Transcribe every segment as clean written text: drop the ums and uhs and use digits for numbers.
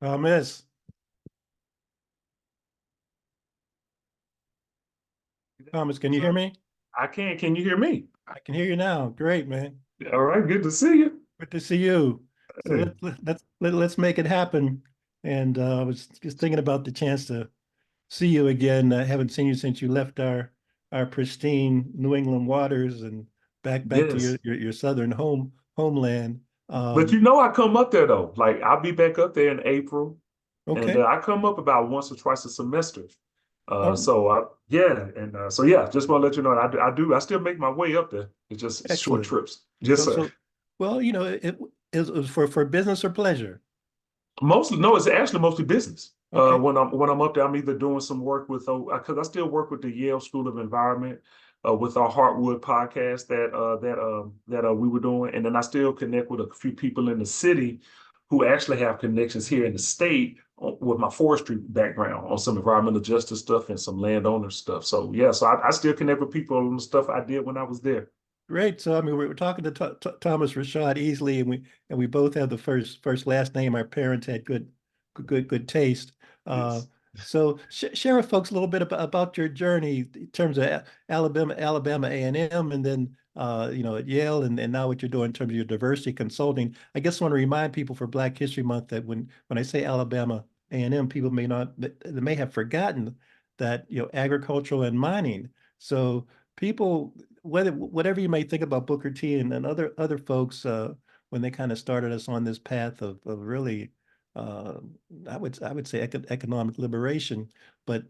Miss Thomas, can you hear Sir, me? I can. Can you hear me? I can hear you now. Great, man. All right, good to see you. Good to see you. So Hey, let's make it happen. And I was just thinking about the chance to see you again. I haven't seen you since you left our pristine New England waters and back to yes. your southern homeland. But Um, you know I come up there though. Like I'll be back up there in April, and okay. I come up about once or twice a semester. Oh, So yeah, just want to let you know I still make my way up there. It's just short excellent. trips. Yes, So sir. so well, it was for business or pleasure. Mostly, no, it's actually mostly business. Okay. When I'm up there, I'm either doing some work with because I still work with the Yale School of Environment with our Heartwood podcast that we were doing, and then I still connect with a few people in the city who actually have connections here in the state with my forestry background on some environmental justice stuff and some landowner stuff. So yeah, so I still connect with people on the stuff I did when I was there. Great. So I mean, we were talking to Thomas Rashad Easley, and we both have the first last name. Our parents had good taste. Uh, Yes. so share with folks a little bit about your journey in terms of Alabama A&M, and then at Yale, and now what you're doing in terms of your diversity consulting. I guess I want to remind people for Black History Month that when I say Alabama A&M, people they may have forgotten that agricultural and mining. So people whatever you may think about Booker T and other folks when they kind of started us on this path of really uh, I would say economic liberation, but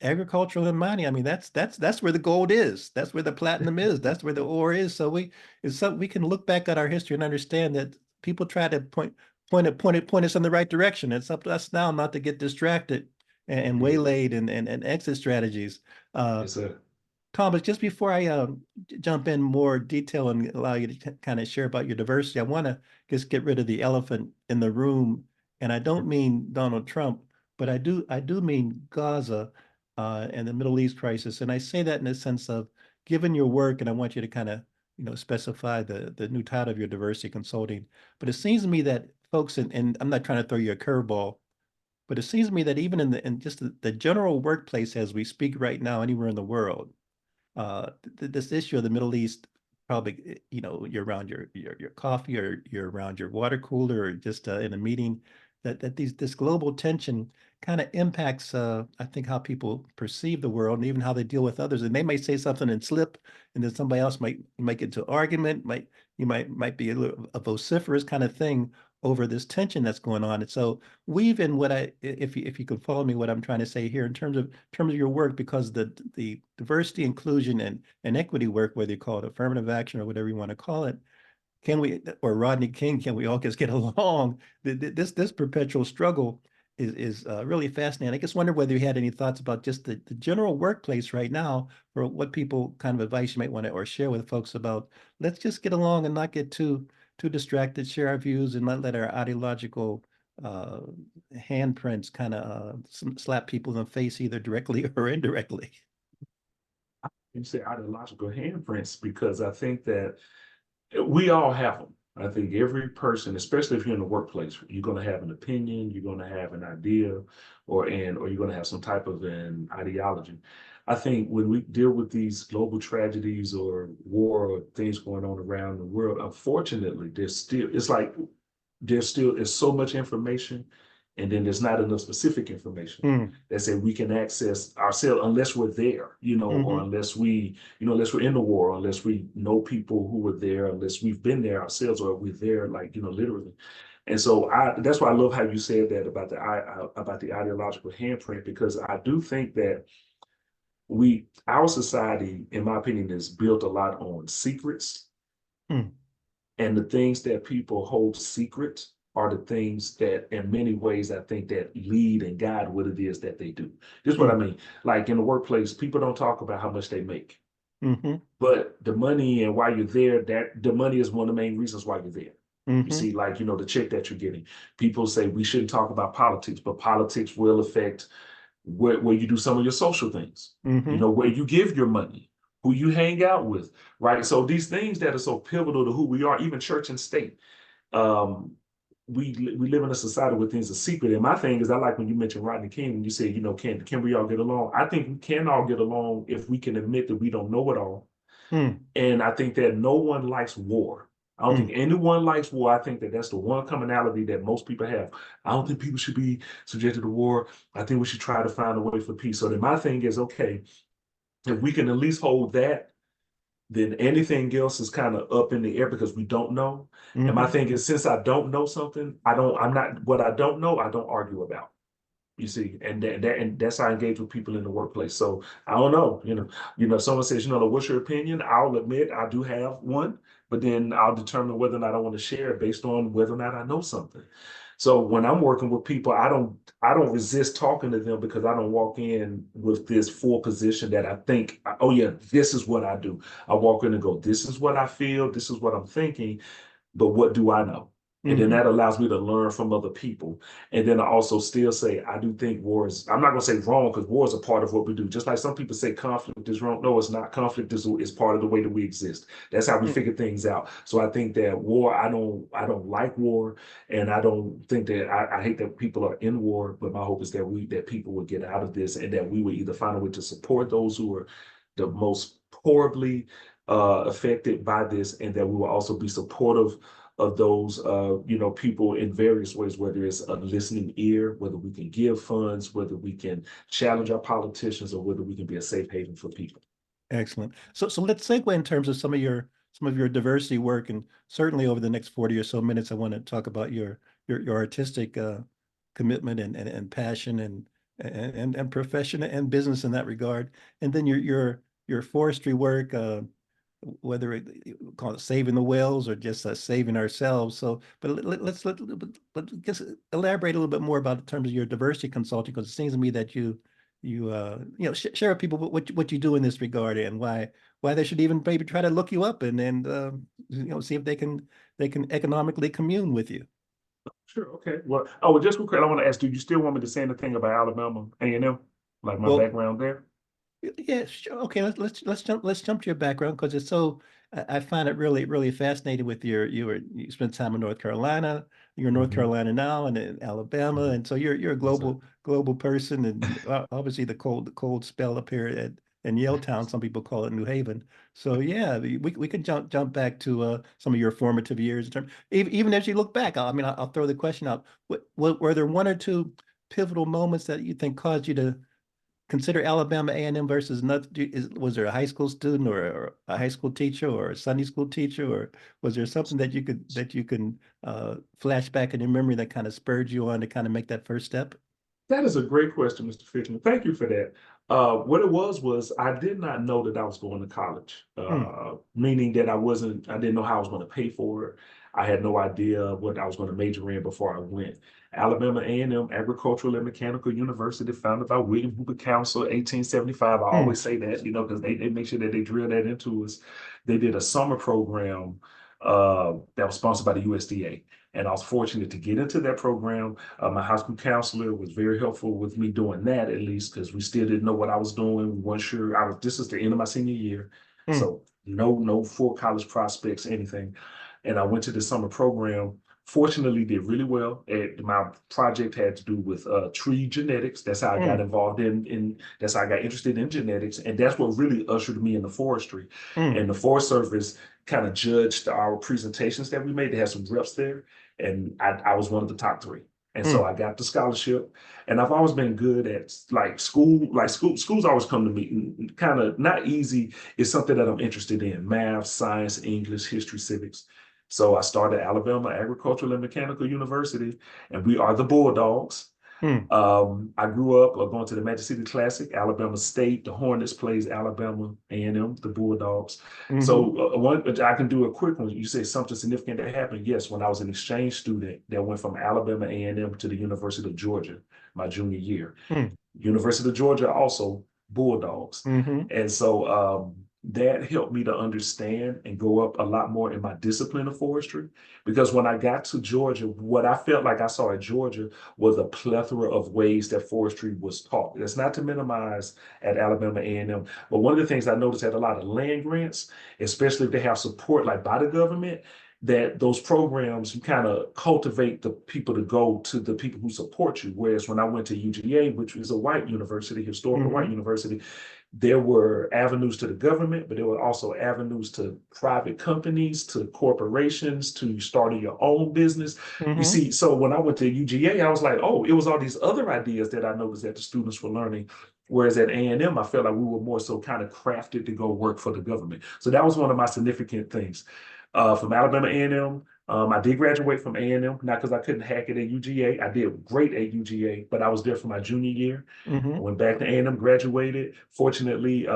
agricultural and mining. I mean that's where the gold is. That's where the platinum is. That's where the ore is. So it's something we can look back at our history and understand that people try to point us in the right direction. It's up to us now not to get distracted and Yeah. waylaid and exit strategies. Uh, Yes, sir. Thomas, just before I jump in more detail and allow you to kind of share about your diversity, I want to just get rid of the elephant in the room, and I don't mean Donald Trump, but I do mean Gaza and the Middle East crisis, and I say that in the sense of given your work, and I want you to kind of specify the new title of your diversity consulting. But it seems to me that folks, and I'm not trying to throw you a curveball, but it seems to me that even in just the general workplace as we speak right now, anywhere in the world this issue of the Middle East, probably, you're around your coffee or you're around your water cooler or just in a meeting, that this global tension kind of impacts, I think, how people perceive the world and even how they deal with others. And they may say something and slip, and then somebody else might make it into argument, might be a vociferous kind of thing over this tension that's going on. And so weave in what if you can follow me, what I'm trying to say here in terms of your work, because the diversity, inclusion, and equity work, whether you call it affirmative action or whatever you want to call it, or Rodney King, can we all just get along? This perpetual struggle is really fascinating. I just wonder whether you had any thoughts about just the general workplace right now, or what people kind of advice you might want to or share with folks about. Let's just get along and not get too distracted, share our views, and not let our ideological uh, handprints kind of slap people in the face either directly or indirectly. You say ideological handprints because I think that we all have them. I think every person, especially if you're in the workplace, you're going to have an opinion, you're going to have an idea, or you're going to have some type of an ideology. I think when we deal with these global tragedies or war or things going on around the world, unfortunately, there's so much information, and then there's not enough specific information Mm, that say we can access ourselves unless we're there, or hmm unless we're in the war, unless we know people who were there, unless we've been there ourselves, or we're there, like, literally. And so that's why I love how you said that about the ideological handprint, because I do think that our society, in my opinion, is built a lot on secrets, mm, and the things that people hold secret are the things that, in many ways, I think that lead and guide what it is that they do. This is what I mm, mean. Like in the workplace, people don't talk about how much they make, hmm but the money and why you're there, that the money is one of the main reasons why you're there. You hmm see, like, the check that you're getting. People say we shouldn't talk about politics, but politics will affect where you do some of your social things, hmm where you give your money, who you hang out with, right? So these things that are so pivotal to who we are, even church and state, um, we live in a society where things are secret. And my thing is, I like when you mentioned Rodney King, and you said, can we all get along? I think we can all get along if we can admit that we don't know it all. Mm, And I think that no one likes war. I don't think mm, anyone likes war. I think that that's the one commonality that most people have. I don't think people should be subjected to war. I think we should try to find a way for peace. So then my thing is, okay, if we can at least hold that, then anything else is kind of up in the air because we don't know. And my hmm. thing is, since I don't know something, I'm not, what I don't know, I don't argue about. You see, and that's how I engage with people in the workplace. So I don't know, someone says, what's your opinion? I'll admit I do have one, but then I'll determine whether or not I want to share it based on whether or not I know something. So when I'm working with people, I don't resist talking to them because I don't walk in with this full position that I think, oh yeah, this is what I do. I walk in and go, this is what I feel, this is what I'm thinking, but what do I know? And then Hmm. that allows me to learn from other people. And then I also still say, I do think war is, I'm not going to say wrong because war is a part of what we do. Just like some people say conflict is wrong. No, it's not. Conflict is part of the way that we exist. That's how we Mm. figure things out. So I think that war, I don't like war. And I don't think that, I hate that people are in war, but my hope is that people will get out of this and that we will either find a way to support those who are the most horribly affected by this, and that we will also be supportive of those people in various ways, whether it's a listening ear, whether we can give funds, whether we can challenge our politicians, or whether we can be a safe haven for people. Excellent. So let's segue in terms of some of your diversity work, and certainly over the next 40 or so minutes, I want to talk about your artistic commitment and passion and profession and business in that regard, and then your forestry work, whether call it saving the whales or just saving ourselves. So, but but just elaborate a little bit more about in terms of your diversity consulting, because it seems to me that you share with people what you do in this regard and why they should even maybe try to look you up and see if they can economically commune with you. Sure. Okay. Well, just real quick, I want to ask, do you still want me to say anything about Alabama A&M, like my Well, background there? yeah, sure. Okay, let's jump to your background because it's so I find it really fascinating with you spent time in North Carolina, you're in North Hmm. Carolina now and in Alabama, Hmm. and so you're a Yes, sir. global person, and obviously the cold spell up here in Yaletown, some people call it New Haven. So yeah, we can jump back to some of your formative years in terms, even as you look back. I mean, I'll throw the question out. Were there one or two pivotal moments that you think caused you to consider Alabama A&M versus another? Was there a high school student or a high school teacher or a Sunday school teacher, or was there something that you can flash back in your memory that kind of spurred you on to kind of make that first step? That is a great question, Mr. Fishman. Thank you for that. What it was I did not know that I was going to college, Hmm. meaning that I didn't know how I was going to pay for it. I had no idea what I was going to major in before I went. Alabama A&M Agricultural and Mechanical University, founded by William Hoover Council, 1875. I Hmm. always say that, because they make sure that they drill that into us. They did a summer program that was sponsored by the USDA. And I was fortunate to get into that program. My high school counselor was very helpful with me doing that, at least, because we still didn't know what I was doing. We weren't sure. This is the end of my senior year. Hmm. So no full college prospects, anything. And I went to the summer program. Fortunately, did really well. My project had to do with tree genetics. That's how I got Hmm. involved that's how I got interested in genetics. And that's what really ushered me into forestry. Hmm. And the Forest Service kind of judged our presentations that we made. They had some reps there, and I was one of the top three. And so Hmm. I got the scholarship, and I've always been good at schools always come to me kind of not easy. It's something that I'm interested in: math, science, English, history, civics. So I started Alabama Agricultural and Mechanical University, and we are the Bulldogs. Hmm. I grew up going to the Magic City Classic, Alabama State. The Hornets plays Alabama A&M, the Bulldogs. Hmm. So I can do a quick one. You say something significant that happened. Yes, when I was an exchange student that went from Alabama A&M to the University of Georgia my junior year. Hmm. University of Georgia also Bulldogs. Hmm. And so that helped me to understand and go up a lot more in my discipline of forestry. Because when I got to Georgia, what I felt like I saw at Georgia was a plethora of ways that forestry was taught. That's not to minimize at Alabama A&M, but one of the things I noticed at a lot of land grants, especially if they have support like by the government, that those programs, you kind of cultivate the people to go to the people who support you. Whereas when I went to UGA, which was a white university, historical white university, there were avenues to the government, but there were also avenues to private companies, to corporations, to starting your own business. You Mm-hmm. see, so when I went to UGA, I was like, oh, it was all these other ideas that I noticed that the students were learning. Whereas at A&M, I felt like we were more so kind of crafted to go work for the government. So that was one of my significant things. From Alabama A&M, I did graduate from A&M, not because I couldn't hack it at UGA. I did great at UGA, but I was there for my junior year. I Mm-hmm. went back to A&M, graduated. Fortunately,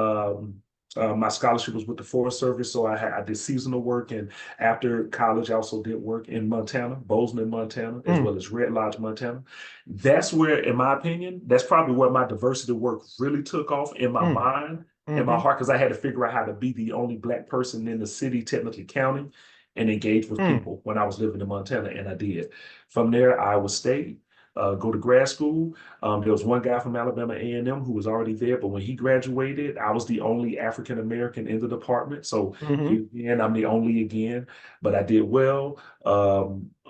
my scholarship was with the Forest Service, so I did seasonal work, and after college, I also did work in Montana, Bozeman, Montana, as Mm, well as Red Lodge, Montana. That's where, in my opinion, that's probably where my diversity work really took off in my mm, mind, in my mm-hmm. heart, because I had to figure out how to be the only Black person in the city, technically counting, and engage with Mm, people when I was living in Montana, and I did. From there, Iowa State, go to grad school. There was one guy from Alabama A&M who was already there, but when he graduated, I was the only African American in the department. So mm-hmm. here again, I'm the only again, but I did well.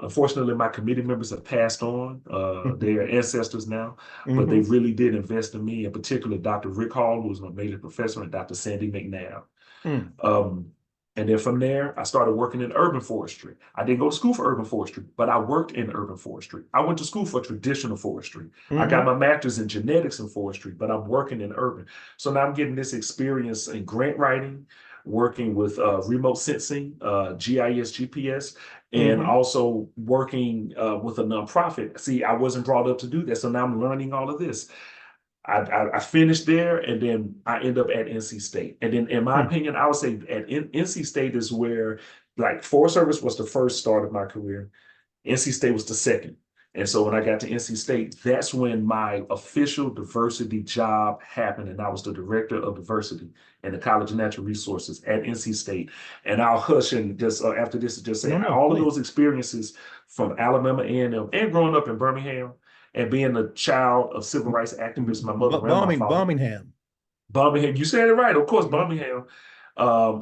Unfortunately, my committee members have passed on. They are ancestors now, but they Mm-hmm. really did invest in me, in particular, Dr. Rick Hall, who was my major professor, and Dr. Sandy McNabb. Mm, Um, and then from there, I started working in urban forestry. I didn't go to school for urban forestry, but I worked in urban forestry. I went to school for traditional forestry. I got mm-hmm. my master's in genetics and forestry, but I'm working in urban. So now I'm getting this experience in grant writing, working with remote sensing, GIS, GPS, and Mm-hmm. also working with a nonprofit. See, I wasn't brought up to do that. So now I'm learning all of this. I finished there, and then I end up at NC State. And then, in my Mm, opinion, I would say at NC State is where, like, Forest Service was the first start of my career. NC State was the second. And so when I got to NC State, that's when my official diversity job happened. And I was the director of diversity in the College of Natural Resources at NC State. And I'll hush and just after this, just say no, no, all of please. those experiences from Alabama A&M and growing up in Birmingham and being a child of civil rights activists, my mother and my father. Birmingham. Birmingham, you said it right, of course, Mm-hmm. Birmingham.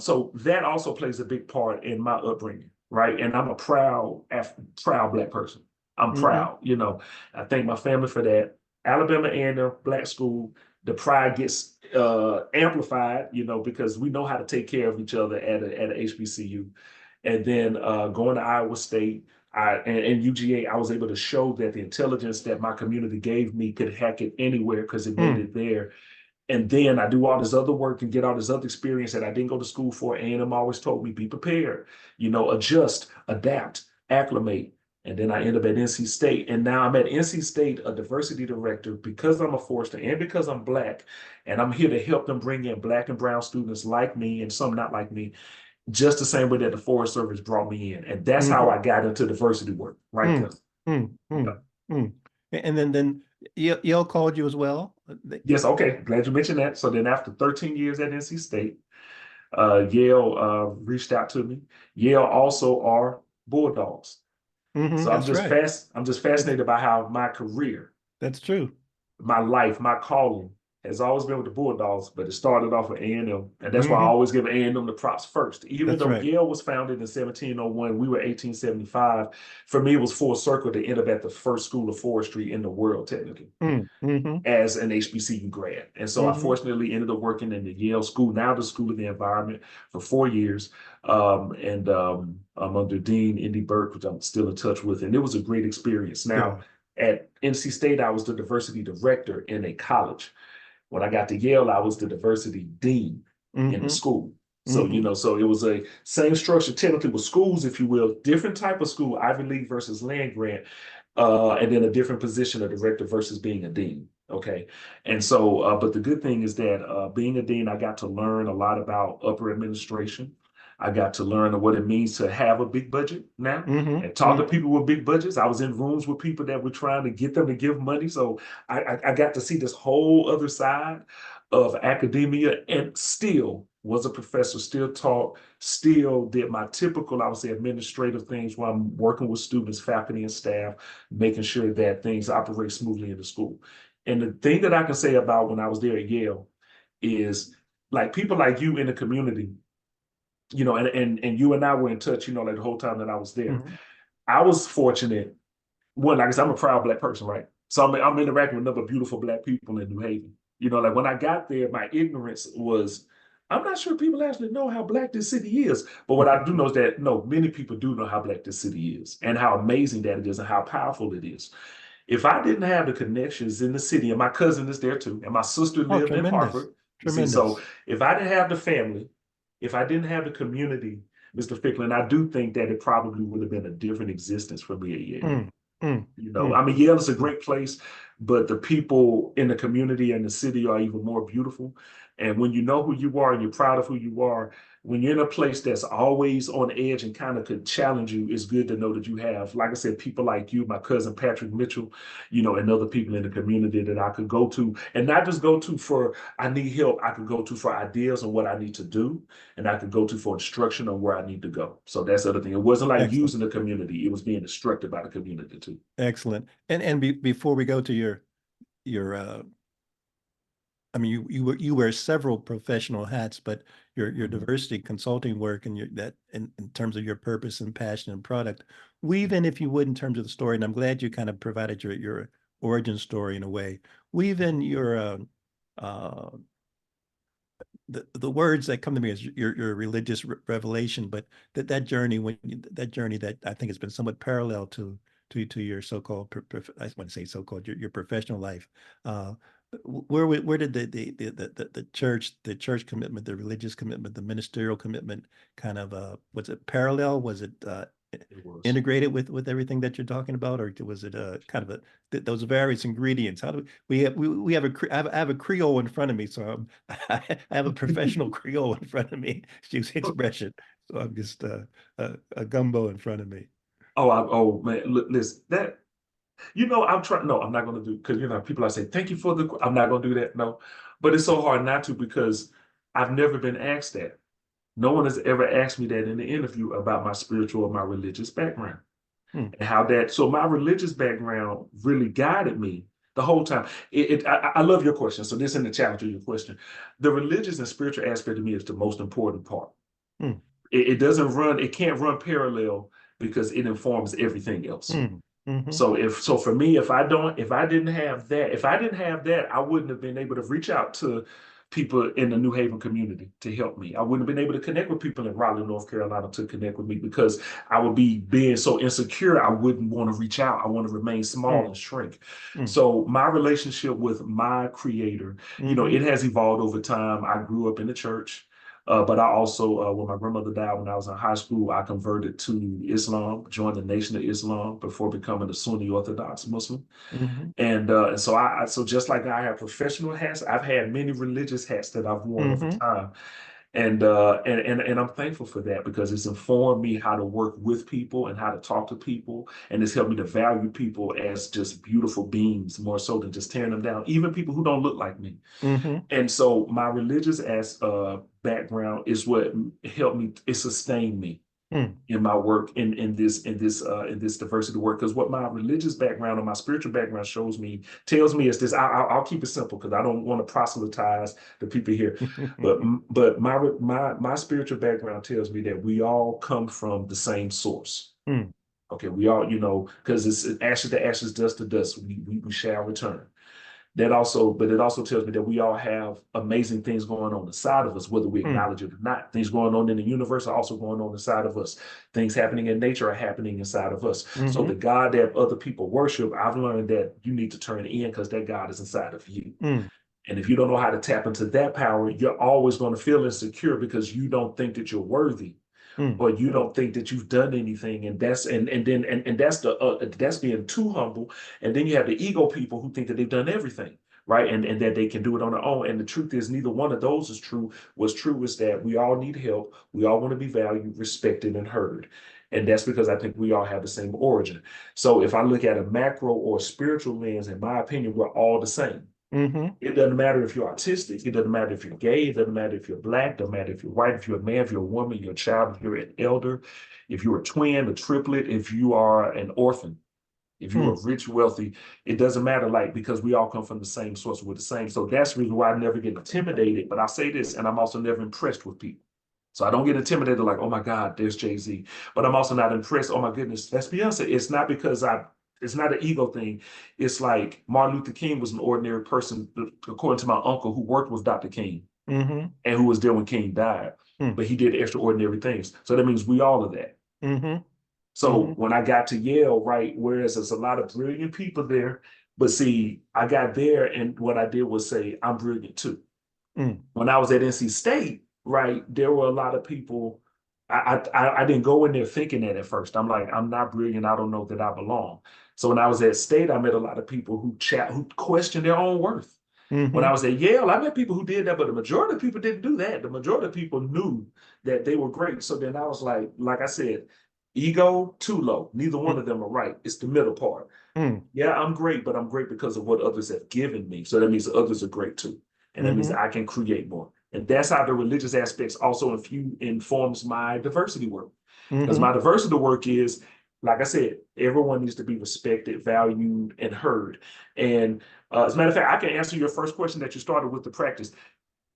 So that also plays a big part in my upbringing, right? And I'm a proud Black person. I'm Mm-hmm. proud, you know. I thank my family for that. Alabama A&M Black school, the pride gets amplified, you know, because we know how to take care of each other at a HBCU. And then going to Iowa State, and UGA, I was able to show that the intelligence that my community gave me could hack it anywhere because it made Mm, it there. And then I do all this other work and get all this other experience that I didn't go to school for. A&M always told me, be prepared, you know, adjust, adapt, acclimate. And then I end up at NC State. And now I'm at NC State, a diversity director, because I'm a Forester and because I'm Black. And I'm here to help them bring in Black and brown students like me and some not like me, just the same way that the Forest Service brought me in. And that's how mm-hmm. I got into diversity work right there. Mm, mm, Yeah. mm, mm. And then Yale called you as well. Yes, okay. Glad you mentioned that. So then after 13 years at NC State, Yale reached out to me. Yale also are Bulldogs. Mm-hmm. So That's right. I'm just That's fascinated by how my career, that's true. my life, my calling has always been with the Bulldogs, but it started off with A&M. And that's why I Mm-hmm. always give A&M the props first. Even That's though right. Yale was founded in 1701, we were 1875. For me, it was full circle to end up at the first school of forestry in the world, technically, Mm, mm-hmm. as an HBCU grad. And so I Mm-hmm. fortunately ended up working in the Yale School, now the School of the Environment, for 4 years. I'm under Dean Indy Burke, which I'm still in touch with. And it was a great experience. Now, Good. at NC State, I was the diversity director in a college. When I got to Yale, I was the diversity dean in the Mm-hmm. school. So, you Mm-hmm. know, so it was a same structure technically with schools, if you will, different type of school, Ivy League versus land grant, and then a different position, a director versus being a dean. Okay. And so, but the good thing is that being a dean, I got to learn a lot about upper administration. I got to learn what it means to have a big budget now Mm-hmm. and talk to Mm-hmm. people with big budgets. I was in rooms with people that were trying to get them to give money. So I got to see this whole other side of academia and still was a professor, still taught, still did my typical, I would say, administrative things while I'm working with students, faculty, and staff, making sure that things operate smoothly in the school. And the thing that I can say about when I was there at Yale is like people like you in the community and you and I were in touch, like the whole time that I was there. Mhm. I was fortunate. One, like I said, I'm a proud Black person, right? So I'm interacting with other beautiful Black people in New Haven. Like when I got there, my ignorance was, I'm not sure people actually know how Black this city is. But what I do know is that, no, many people do know how Black this city is and how amazing that it is and how powerful it is. If I didn't have the connections in the city, and my cousin is there too, and my sister Oh, lived in tremendous. Hartford, you see, so Tremendous. if I didn't have the family, if I didn't have the community, Mr. Ficklin, I do think that it probably would have been a different existence for me at Yale. Mm, mm, mm, I mean, Yale is a mm. great place, but the people in the community and the city are even more beautiful. And when you know who you are and you're proud of who you are, when you're in a place that's always on edge and kind of could challenge you, it's good to know that you have, like I said, people like you, my cousin Patrick Mitchell, and other people in the community that I could go to, and not just go to for I need help. I could go to for ideas on what I need to do, and I could go to for instruction on where I need to go. So that's the other thing. It wasn't like Excellent. using the community; it was being instructed by the community too. Excellent. And before we go to your I mean, you wear several professional hats, but your Mhm. diversity consulting work and your that in terms of your purpose and passion and product, weave in, if you would, in terms of the story. And I'm glad you kind of provided your origin story in a way. Weave in your uh, the words that come to me is your religious revelation, but that journey that journey that I think has been somewhat parallel to your so-called I want to say so-called your professional life. Uh, where did the church commitment, the religious commitment, the ministerial commitment kind of was it parallel? Was it It was. integrated with everything that you're talking about, or was it kind of those various ingredients? How do we have I have a Creole in front of me, so I have a professional Creole in front of me, excuse the expression. So I'm just a gumbo in front of me. Oh man, look, listen, I'm trying. No, I'm not going to do because people are saying thank you for the. I'm not going to do that. No, but it's so hard not to because I've never been asked that. No one has ever asked me that in the interview about my spiritual or my religious background Hmm. and how that. So my religious background really guided me the whole time. I love your question. So this is in the challenge of your question. The religious and spiritual aspect of me is the most important part. Hmm. It doesn't run. It can't run parallel because it informs everything else. Hmm. Hmm. So for me, if I didn't have that, I wouldn't have been able to reach out to people in the New Haven community to help me. I wouldn't have been able to connect with people in Raleigh, North Carolina to connect with me because I would be being so insecure. I wouldn't want to reach out. I want to remain small Hmm. and shrink. Hmm. So my relationship with my creator, Hmm. it has evolved over time. I grew up in the church. But I also, when my grandmother died when I was in high school, I converted to Islam, joined the Nation of Islam before becoming a Sunni Orthodox Muslim. Hmm. And so so just like I have professional hats, I've had many religious hats that I've worn over Hmm. time. And I'm thankful for that because it's informed me how to work with people and how to talk to people. And it's helped me to value people as just beautiful beings more so than just tearing them down, even people who don't look like me. Hmm. And so my religious background is what helped me, it sustained me Hmm. in my work in this diversity work. Because what my religious background and my spiritual background tells me is this. I'll keep it simple because I don't want to proselytize the people here, but my spiritual background tells me that we all come from the same source. Hmm. Okay, we all, because it's ashes to ashes, dust to dust. We shall return. But it also tells me that we all have amazing things going on inside of us, whether we Hmm. acknowledge it or not. Things going on in the universe are also going on inside of us. Things happening in nature are happening inside of us. So Hmm. the God that other people worship, I've learned that you need to turn in because that God is inside of you. Hmm. And if you don't know how to tap into that power, you're always going to feel insecure because you don't think that you're worthy Hmm. or you don't think that you've done anything, and that's being too humble. And then you have the ego people who think that they've done everything right, and that they can do it on their own. And the truth is neither one of those is true. What's true is that we all need help, we all want to be valued, respected, and heard. And that's because I think we all have the same origin. So if I look at a macro or spiritual lens, in my opinion, we're all the same. Hmm. It doesn't matter if you're autistic. It doesn't matter if you're gay. It doesn't matter if you're black. It doesn't matter if you're white, if you're a man, if you're a woman, you're a child, if you're an elder, if you're a twin, a triplet, if you are an orphan, if you Hmm. are rich, wealthy, it doesn't matter, like, because we all come from the same source. We're the same. So that's the reason why I never get intimidated. But I say this, and I'm also never impressed with people. So I don't get intimidated like, oh my God, there's Jay-Z. But I'm also not impressed. Oh my goodness, that's Beyonce. It's not because it's not an ego thing. It's like Martin Luther King was an ordinary person, according to my uncle who worked with Dr. King Mm-hmm. and who was there when King died. Mm. But he did extraordinary things. So that means we all are that. Mm-hmm. So Mm-hmm. when I got to Yale, right, whereas there's a lot of brilliant people there, but see, I got there and what I did was say, I'm brilliant too. Mm. When I was at NC State, right, there were a lot of people. I didn't go in there thinking that at first. I'm like, I'm not brilliant. I don't know that I belong. So when I was at State, I met a lot of people who questioned their own worth. When I Mm-hmm. was at Yale, I met people who did that, but the majority of people didn't do that. The majority of people knew that they were great. So then I was like I said, ego too low. Neither one of them are right. It's the middle part. Mm. Yeah, I'm great, but I'm great because of what others have given me. So that means others are great too. And that means Mm-hmm. that I can create more. And that's how the religious aspects also informs my diversity work. Because Mm-hmm. my diversity work is, like I said, everyone needs to be respected, valued, and heard. And as a matter of fact, I can answer your first question that you started with the practice.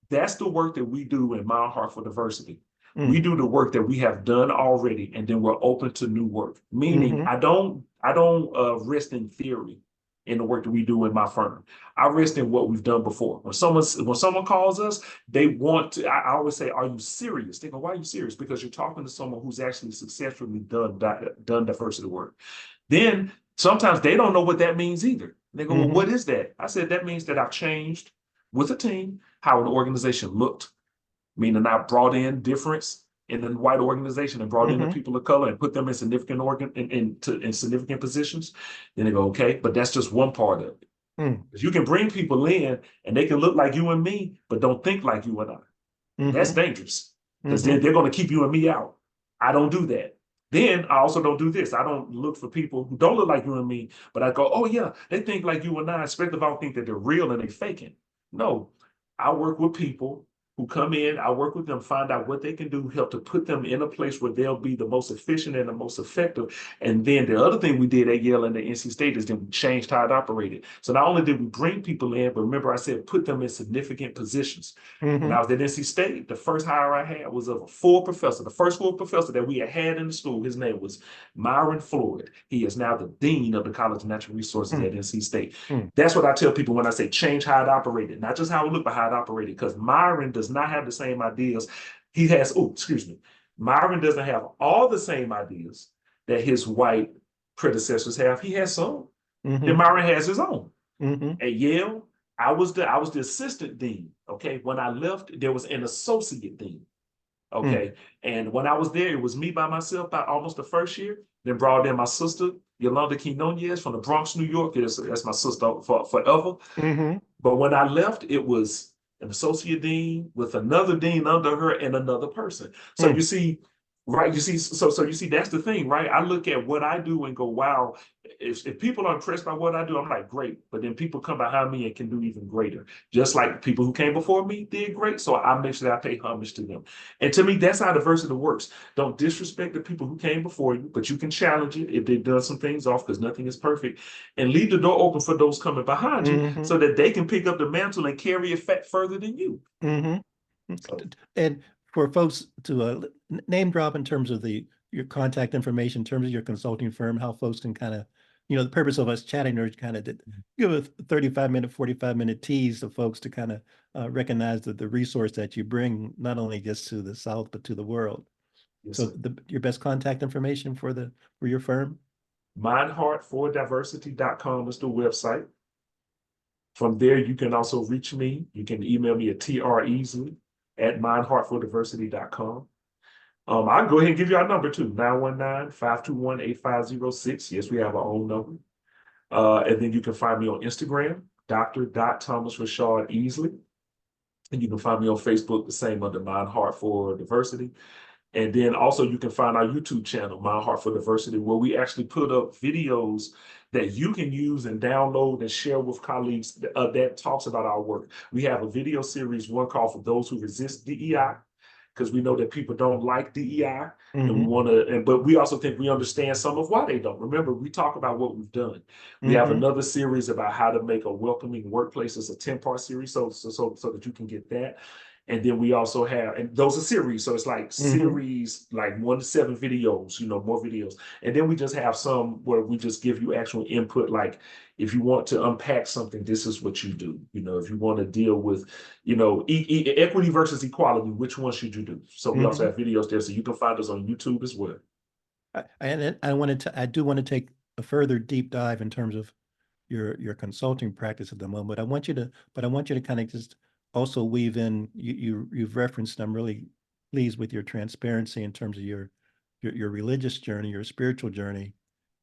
That's the work that we do in My Heart for Diversity. We Mm. do the work that we have done already, and then we're open to new work. Meaning, Mm-hmm. I don't rest in theory in the work that we do in my firm. I rest in what we've done before. When someone calls us, they want to. I always say, "Are you serious?" They go, "Why are you serious?" Because you're talking to someone who's actually successfully done diversity work. Then sometimes they don't know what that means either. They go, well, Mm-hmm. what is that? I said, that means that I've changed with a team how an organization looked, meaning I brought in difference in the white organization and brought in the Mm-hmm. people of color and put them in significant positions. Then they go, okay, but that's just one part of it. Mm. Because you can bring people in and they can look like you and me, but don't think like you and I. That's Mm-hmm. dangerous because Mm-hmm. then they're going to keep you and me out. I don't do that. Then I also don't do this. I don't look for people who don't look like you and me, but I go, oh yeah, they think like you and I, especially if I don't think that they're real and they're faking. No, I work with people who come in, I work with them, find out what they can do, help to put them in a place where they'll be the most efficient and the most effective. And then the other thing we did at Yale and the NC State is then we changed how it operated. So not only did we bring people in, but remember I said put them in significant positions. When I Mm-hmm. was at NC State, the first hire I had was of a full professor. The first full professor that we had in the school, his name was Myron Floyd. He is now the dean of the College of Natural Resources at NC State. Mm. That's what I tell people when I say change how it operated, not just how it looked, but how it operated. Because Myron does not have the same ideas. He has, oh, excuse me. Myron doesn't have all the same ideas that his white predecessors have. He has some. Then Mm-hmm. Myron has his own. Mm-hmm. At Yale, I was the assistant dean. Okay. When I left, there was an associate dean. Mm. Okay. And when I was there, it was me by myself by almost the first year. Then brought in my sister, Yolanda Quinonez from the Bronx, New York. That's my sister for forever. Mm-hmm. But when I left, it was an associate dean with another dean under her and another person. So you Mm. see, right? You see, so you see, that's the thing, right? I look at what I do and go, wow, if people are impressed by what I do, I'm like, great. But then people come behind me and can do even greater. Just like people who came before me did great. So I make sure that I pay homage to them. And to me, that's how diversity works. Don't disrespect the people who came before you, but you can challenge it if they've done some things off because nothing is perfect. And leave the door open for those coming behind you Mm-hmm. so that they can pick up the mantle and carry it further than you. Mm-hmm. So And for folks to name drop in terms of your contact information, in terms of your consulting firm, how folks can kind of, the purpose of us chatting or kind of give a 35-minute, 45-minute tease to folks to kind of recognize that the resource that you bring, not only just to the South, but to the world. yes, So sir. your best contact information for your firm? Mindheartfordiversity.com is the website. From there, you can also reach me. You can email me at treasley at mindheartfordiversity.com. I can go ahead and give you our number too, 919-521-8506. Yes, we have our own number. And then you can find me on Instagram, Dr. Thomas Rashad Easley. And you can find me on Facebook, the same under Mind Heart for Diversity. And then also you can find our YouTube channel, My Heart for Diversity, where we actually put up videos that you can use and download and share with colleagues that talks about our work. We have a video series, one called For Those Who Resist DEI, because we know that people don't like DEI and we Mm-hmm. want to, but we also think we understand some of why they don't. Remember, we talk about what we've done. We have Mm-hmm. another series about how to make a welcoming workplace. It's a 10-part series, so that you can get that. And then we also have, and those are series. So it's like Mm-hmm. series, like 1 to 7 videos, more videos. And then we just have some where we just give you actual input. Like if you want to unpack something, this is what you do. If you want to deal with, equity versus equality, which one should you do? So we also Mm-hmm. have videos there. So you can find us on YouTube as well. I do want to take a further deep dive in terms of your consulting practice at the moment. But I want you to kind of just also weave in. You've referenced. I'm really pleased with your transparency in terms of your religious journey, your spiritual journey,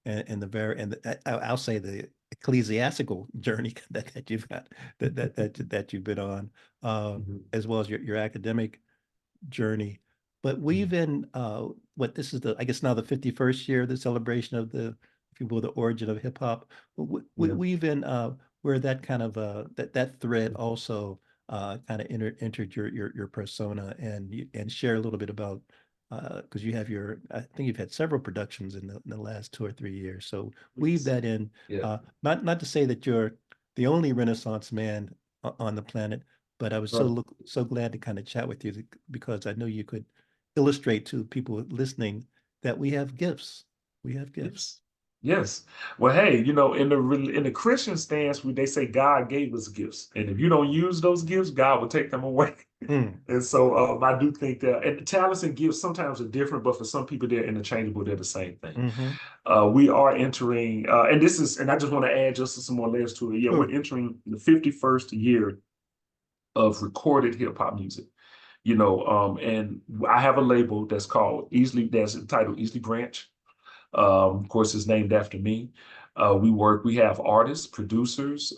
and the very and I'll say the ecclesiastical journey that you've got that you've been on, Mhm. as well as your academic journey. But we've in what this is I guess now the 51st year, the celebration of if you will, the origin of hip hop. Yeah. We've in where that kind of that thread also kind of entered your persona and share a little bit about because you have I think you've had several productions in the last 2 or 3 years. So weave Yes. that in, Yeah. not to say that you're the only Renaissance man on the planet, but I was Right. so glad to kind of chat with you because I know you could illustrate to people listening that we have gifts. We have gifts. Yes. Yes. Well, hey, in the Christian stance, they say God gave us gifts, and if you don't use those gifts, God will take them away. Mm, And so I do think that, and talents and gifts sometimes are different, but for some people they're interchangeable. They're the same thing. mm-hmm. We are entering, and I just want to add just some more layers to it. Yeah, we're Sure. entering the 51st year of recorded hip hop music. And I have a label that's called Easley, that's entitled Easley Branch. Of course, it's named after me. We have artists, producers,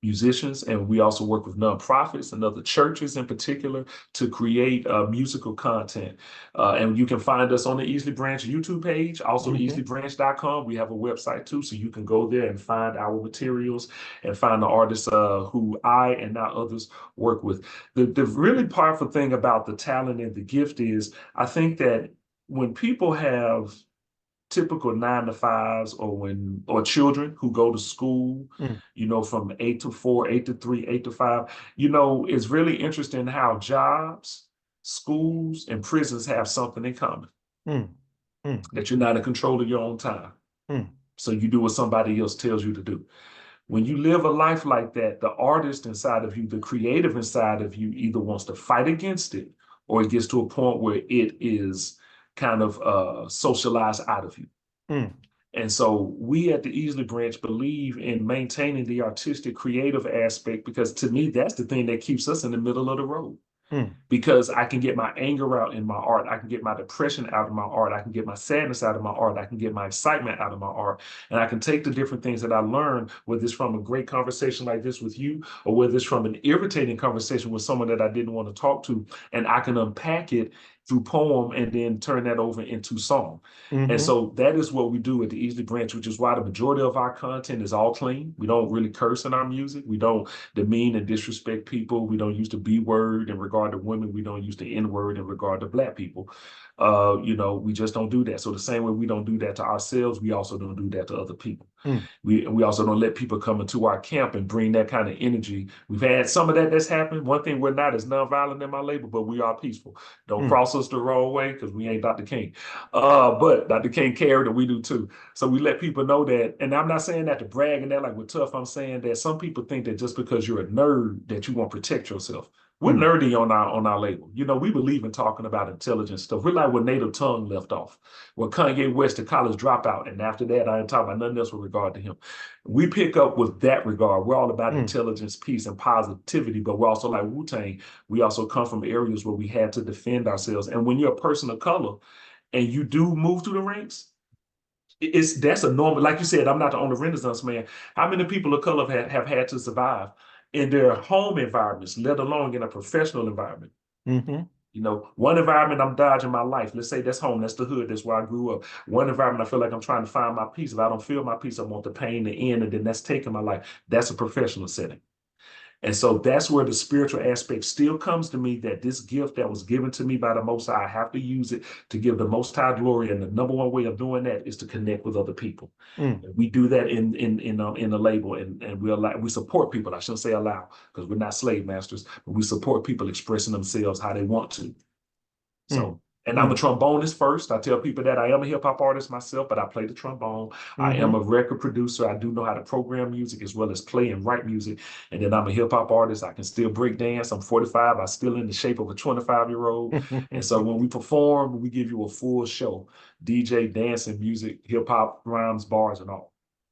musicians, and we also work with nonprofits and other churches in particular to create musical content. And you can find us on the Easley Branch YouTube page, also Mm-hmm. easleybranch.com. We have a website too, so you can go there and find our materials and find the artists who I and now others work with. The really powerful thing about the talent and the gift is I think that when people have typical 9 to 5s, or children who go to school, Mm, from 8 to 4, 8 to 3, 8 to 5, it's really interesting how jobs, schools, and prisons have something in common, mm, mm, that you're not in control of your own time. mm, So you do what somebody else tells you to do. When you live a life like that, the artist inside of you, the creative inside of you, either wants to fight against it, or it gets to a point where it is kind of socialized out of you. mm, And so we at the Easley Branch believe in maintaining the artistic creative aspect, because to me, that's the thing that keeps us in the middle of the road, mm, because I can get my anger out in my art. I can get my depression out of my art. I can get my sadness out of my art. I can get my excitement out of my art. And I can take the different things that I learned, whether it's from a great conversation like this with you, or whether it's from an irritating conversation with someone that I didn't want to talk to, and I can unpack it through poem and then turn that over into song. And mm-hmm. so that is what we do at the Easley Branch, which is why the majority of our content is all clean. We don't really curse in our music. We don't demean and disrespect people. We don't use the B word in regard to women. We don't use the N word in regard to Black people. We just don't do that. So the same way we don't do that to ourselves, we also don't do that to other people. Mm, We also don't let people come into our camp and bring that kind of energy. We've had some of that that's happened. One thing we're not is nonviolent in my label, but we are peaceful. Don't mm, cross us the wrong way, because we ain't Dr. King. But Dr. King carried it, we do too. So we let people know that, and I'm not saying that to brag and that like we're tough. I'm saying that some people think that just because you're a nerd that you won't protect yourself. We're mm, nerdy on our label. We believe in talking about intelligent stuff. We're like where Native Tongue left off, where Kanye West, the college dropout, and after that, I ain't talking about nothing else with regard to him. We pick up with that regard. We're all about mm, intelligence, peace, and positivity, but we're also like Wu-Tang. We also come from areas where we had to defend ourselves. And when you're a person of color and you do move through the ranks, that's a normal, like you said, I'm not the only Renaissance man. How many people of color have had to survive in their home environments, let alone in a professional environment? mm-hmm. One environment I'm dodging my life. Let's say that's home, that's the hood, that's where I grew up. One environment I feel like I'm trying to find my peace. If I don't feel my peace, I want the pain to end, and then that's taking my life. That's a professional setting. And so that's where the spiritual aspect still comes to me, that this gift that was given to me by the Most High, I have to use it to give the Most High glory. And the number one way of doing that is to connect with other people. Mm. We do that in the label, and we support people. I shouldn't say allow, because we're not slave masters, but we support people expressing themselves how they want to. Mm. So, and I'm a Mm. trombonist first. I tell people that I am a hip hop artist myself, but I play the trombone. I am Mm-hmm. a record producer. I do know how to program music as well as play and write music. And then I'm a hip hop artist. I can still break dance. I'm 45. I'm still in the shape of a 25-year-old. And so when we perform, we give you a full show: DJ, dancing, music, hip hop, rhymes, bars, and all.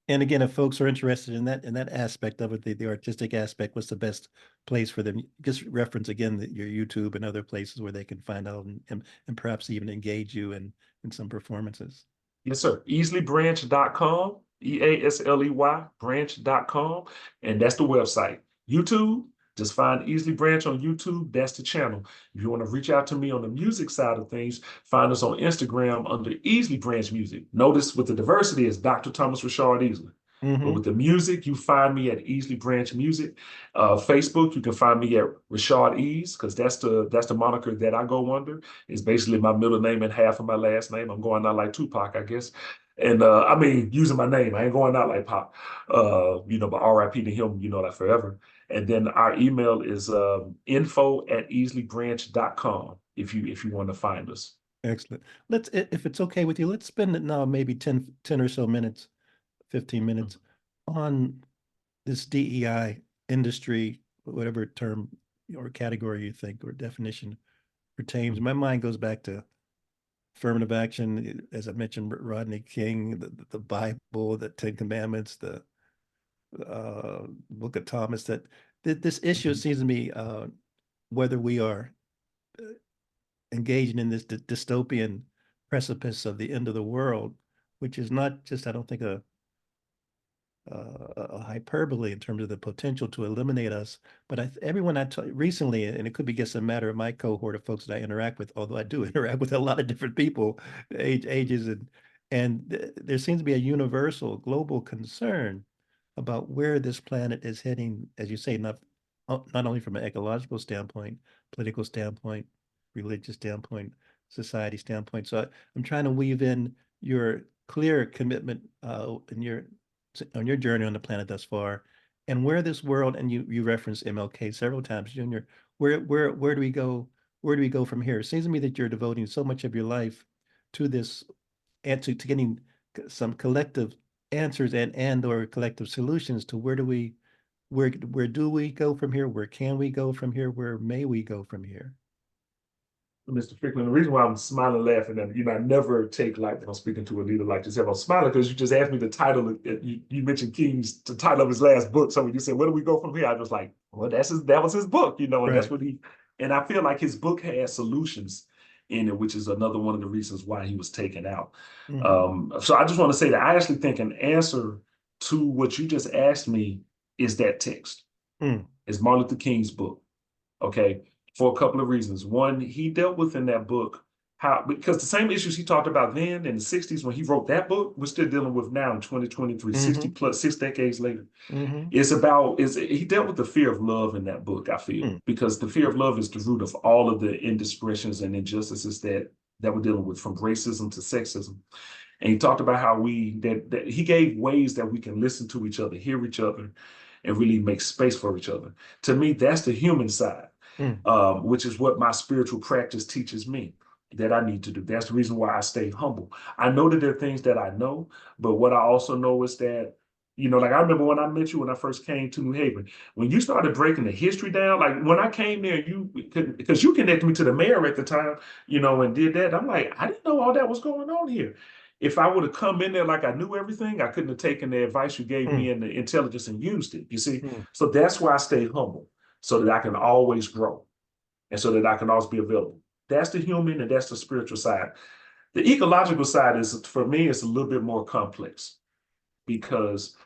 And again, if folks are interested in that aspect of it, the artistic aspect, what's the best place for them? Just reference again your YouTube and other places where they can find out and perhaps even engage you in some performances. Yes, sir. EasleyBranch.com, EASLEY branch.com. And that's the website. YouTube, just find Easley Branch on YouTube. That's the channel. If you want to reach out to me on the music side of things, find us on Instagram under Easley Branch Music. Notice with the diversity is Dr. Thomas Rashard Easley. But with the music, you find me at Easley Branch Music. Facebook, you can find me at Rashard Ease, because that's the moniker that I go under. It's basically my middle name and half of my last name. I'm going out like Tupac, I guess. And I mean, using my name, I ain't going out like Pop. But RIP to him, like forever. And then our email is info@easleybranch.com if you want to find us. Excellent. If it's okay with you, let's spend it now maybe 10 or so minutes, 15 minutes on this DEI industry, whatever term or category you think or definition pertains. My mind goes back to affirmative action, as I mentioned, Rodney King, the Bible, the Ten Commandments, the Book of Thomas. That this issue seems to me, whether we are engaging in this dystopian precipice of the end of the world, which is not just, I don't think, a hyperbole in terms of the potential to eliminate us. But everyone recently, and it could be just a matter of my cohort of folks that I interact with, although I do interact with a lot of different people, ages, and there seems to be a universal global concern about where this planet is heading, as you say, not only from an ecological standpoint, political standpoint, religious standpoint, society standpoint. So I'm trying to weave in your clear commitment on your journey on the planet thus far, and where this world, and you referenced MLK several times, Junior. Where do we go? Where do we go from here? It seems to me that you're devoting so much of your life to this and to getting some collective answers and or collective solutions to where do we go from here? Where can we go from here? Where may we go from here? Mr. Strickland, the reason why I'm smiling, laughing, and I never take like when I'm speaking to a leader like yourself. I'm smiling because you just asked me the title. You mentioned King's the title of his last book. So when you said, "Where do we go from here?" I was like, "Well, that was his book, and that's Right. what he." And I feel like his book has solutions in it, which is another one of the reasons why he was taken out. Mm. So I just want to say that I actually think an answer to what you just asked me is that text. Mm. It's Martin Luther King's book. Okay, for a couple of reasons. One, he dealt with in that book how, because the same issues he talked about then in the 60s when he wrote that book, we're still dealing with now in 2023, 60 Mm-hmm. plus 6 decades later. Mm-hmm. He dealt with the fear of love in that book, I feel, Mm. because the fear of love is the root of all of the indiscretions and injustices that we're dealing with, from racism to sexism. And he talked about how that he gave ways that we can listen to each other, hear each other, and really make space for each other. To me, that's the human side, Mm. which is what my spiritual practice teaches me that I need to do. That's the reason why I stay humble. I know that there are things that I know, but what I also know is that, like I remember when I met you when I first came to New Haven, when you started breaking the history down, like when I came there, because you connected me to the mayor at the time, and did that. I'm like, I didn't know all that was going on here. If I would have come in there like I knew everything, I couldn't have taken the advice you gave me Mm. and the intelligence and used it. You see? Mm. So that's why I stay humble, so that I can always grow and so that I can always be available. That's the human and that's the spiritual side. The ecological side is, for me, it's a little bit more complex because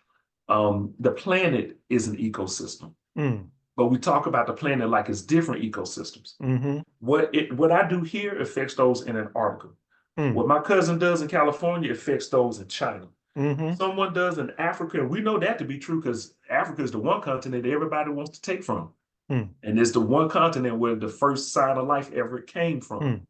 the planet is an ecosystem, Mm. but we talk about the planet like it's different ecosystems. Mm-hmm. What I do here affects those in Antarctica. Mm. What my cousin does in California affects those in China. Mm-hmm. Someone does in Africa, and we know that to be true because Africa is the one continent that everybody wants to take from. Mm. And it's the one continent where the first sign of life ever came from. Mm.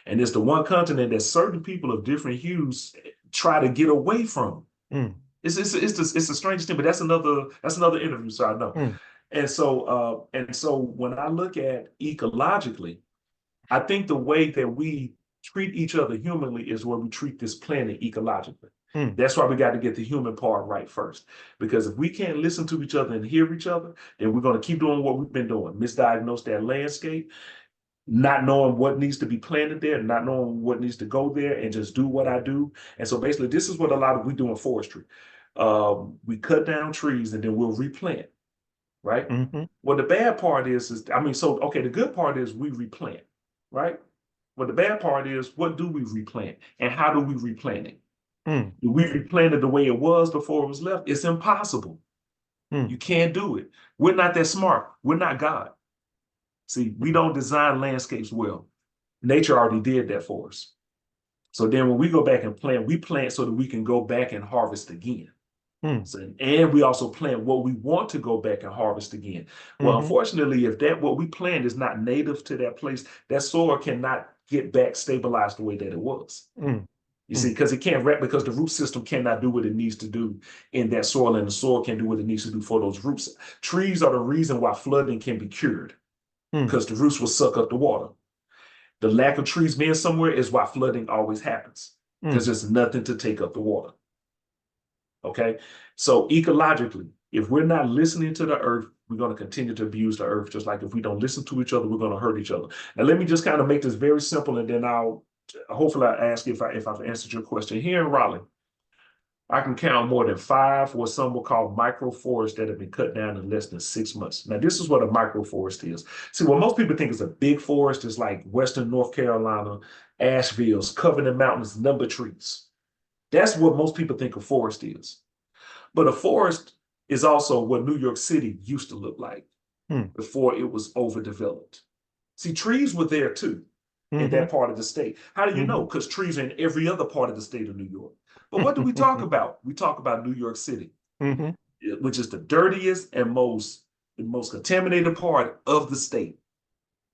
And it's the one continent that certain people of different hues try to get away from. Mm. It's the strangest thing, but that's another interview, so I know. Mm. And so when I look at ecologically, I think the way that we treat each other humanly is where we treat this planet ecologically. Mm. That's why we got to get the human part right first. Because if we can't listen to each other and hear each other, then we're going to keep doing what we've been doing, misdiagnose that landscape, not knowing what needs to be planted there, not knowing what needs to go there, and just do what I do. And so basically, this is what a lot of we do in forestry. We cut down trees and then we'll replant, right? Mm-hmm. Well, the bad part is I mean, so okay, the good part is we replant, right? But the bad part is, what do we replant and how do we replant it? Mm. Do we replant it the way it was before it was left? It's impossible. You Mm. can't do it. We're not that smart. We're not God. See, we don't design landscapes well. Nature already did that for us. So then when we go back and plant, we plant so that we can go back and harvest again. Mm. So, and we also plant what we want to go back and harvest again. Well, Mm-hmm. unfortunately, if that what we plant is not native to that place, that soil cannot get back stabilized the way that it was. Mm. You see, Mm. because it can't wrap because the root system cannot do what it needs to do in that soil, and the soil can't do what it needs to do for those roots. Trees are the reason why flooding can be cured Mm. because the roots will suck up the water. The lack of trees being somewhere is why flooding always happens because Mm. there's nothing to take up the water. Okay. So ecologically, if we're not listening to the earth, we're going to continue to abuse the earth. Just like if we don't listen to each other, we're going to hurt each other. Now, let me just kind of make this very simple, and then I'll hopefully I ask if I've answered your question. Here in Raleigh, I can count more than 5 what some will call microforests that have been cut down in less than 6 months. Now, this is what a microforest is. See, what most people think is a big forest is like Western North Carolina, Asheville's, covered in mountains, number trees. That's what most people think a forest is. But a forest is also what New York City used to look like Mm. before it was overdeveloped. See, trees were there too in Mm-hmm. that part of the state. How do you know? Mm-hmm. Because trees are in every other part of the state of New York. But what do we talk about? We talk about New York City, Mm-hmm. which is the dirtiest and most contaminated part of the state.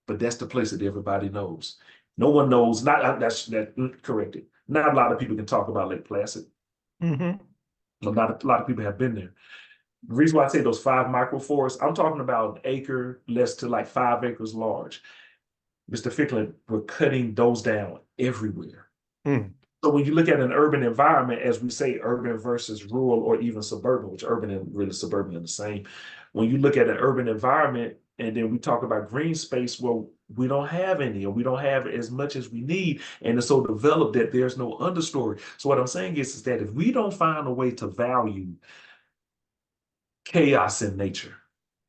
But that's the place that everybody knows. No one knows. Not that's that corrected. Not a lot of people can talk about Lake Placid. Mm-hmm. A lot of people have been there. The reason why I say those 5 microforests, I'm talking about an acre less to like 5 acres large. Mr. Ficklin, we're cutting those down everywhere. Mm. So when you look at an urban environment, as we say, urban versus rural or even suburban, which urban and really suburban are the same. When you look at an urban environment and then we talk about green space, well, we don't have any, or we don't have as much as we need. And it's so developed that there's no understory. So what I'm saying is that if we don't find a way to value chaos in nature,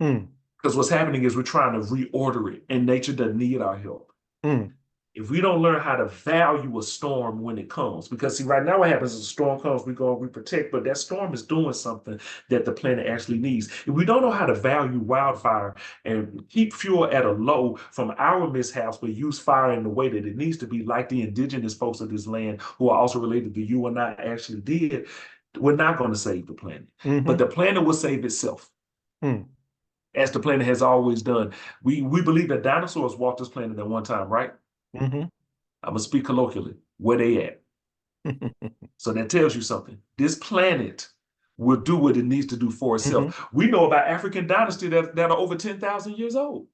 Mm. because what's happening is we're trying to reorder it, and nature doesn't need our help. Mm. If we don't learn how to value a storm when it comes, because see, right now what happens is a storm comes, we protect, but that storm is doing something that the planet actually needs. If we don't know how to value wildfire and keep fuel at a low from our mishaps, but use fire in the way that it needs to be, like the indigenous folks of this land who are also related to you and I actually did, we're not going to save the planet. But Mm-hmm. the planet will save itself, Mm. as the planet has always done. We believe that dinosaurs walked this planet at one time, right? Mm-hmm. I'm gonna speak colloquially. Where they at? So that tells you something. This planet will do what it needs to do for Mm-hmm. itself. We know about African dynasty that are over 10,000 years old.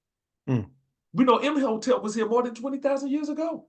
Mm. We know Imhotep was here more than 20,000 years ago.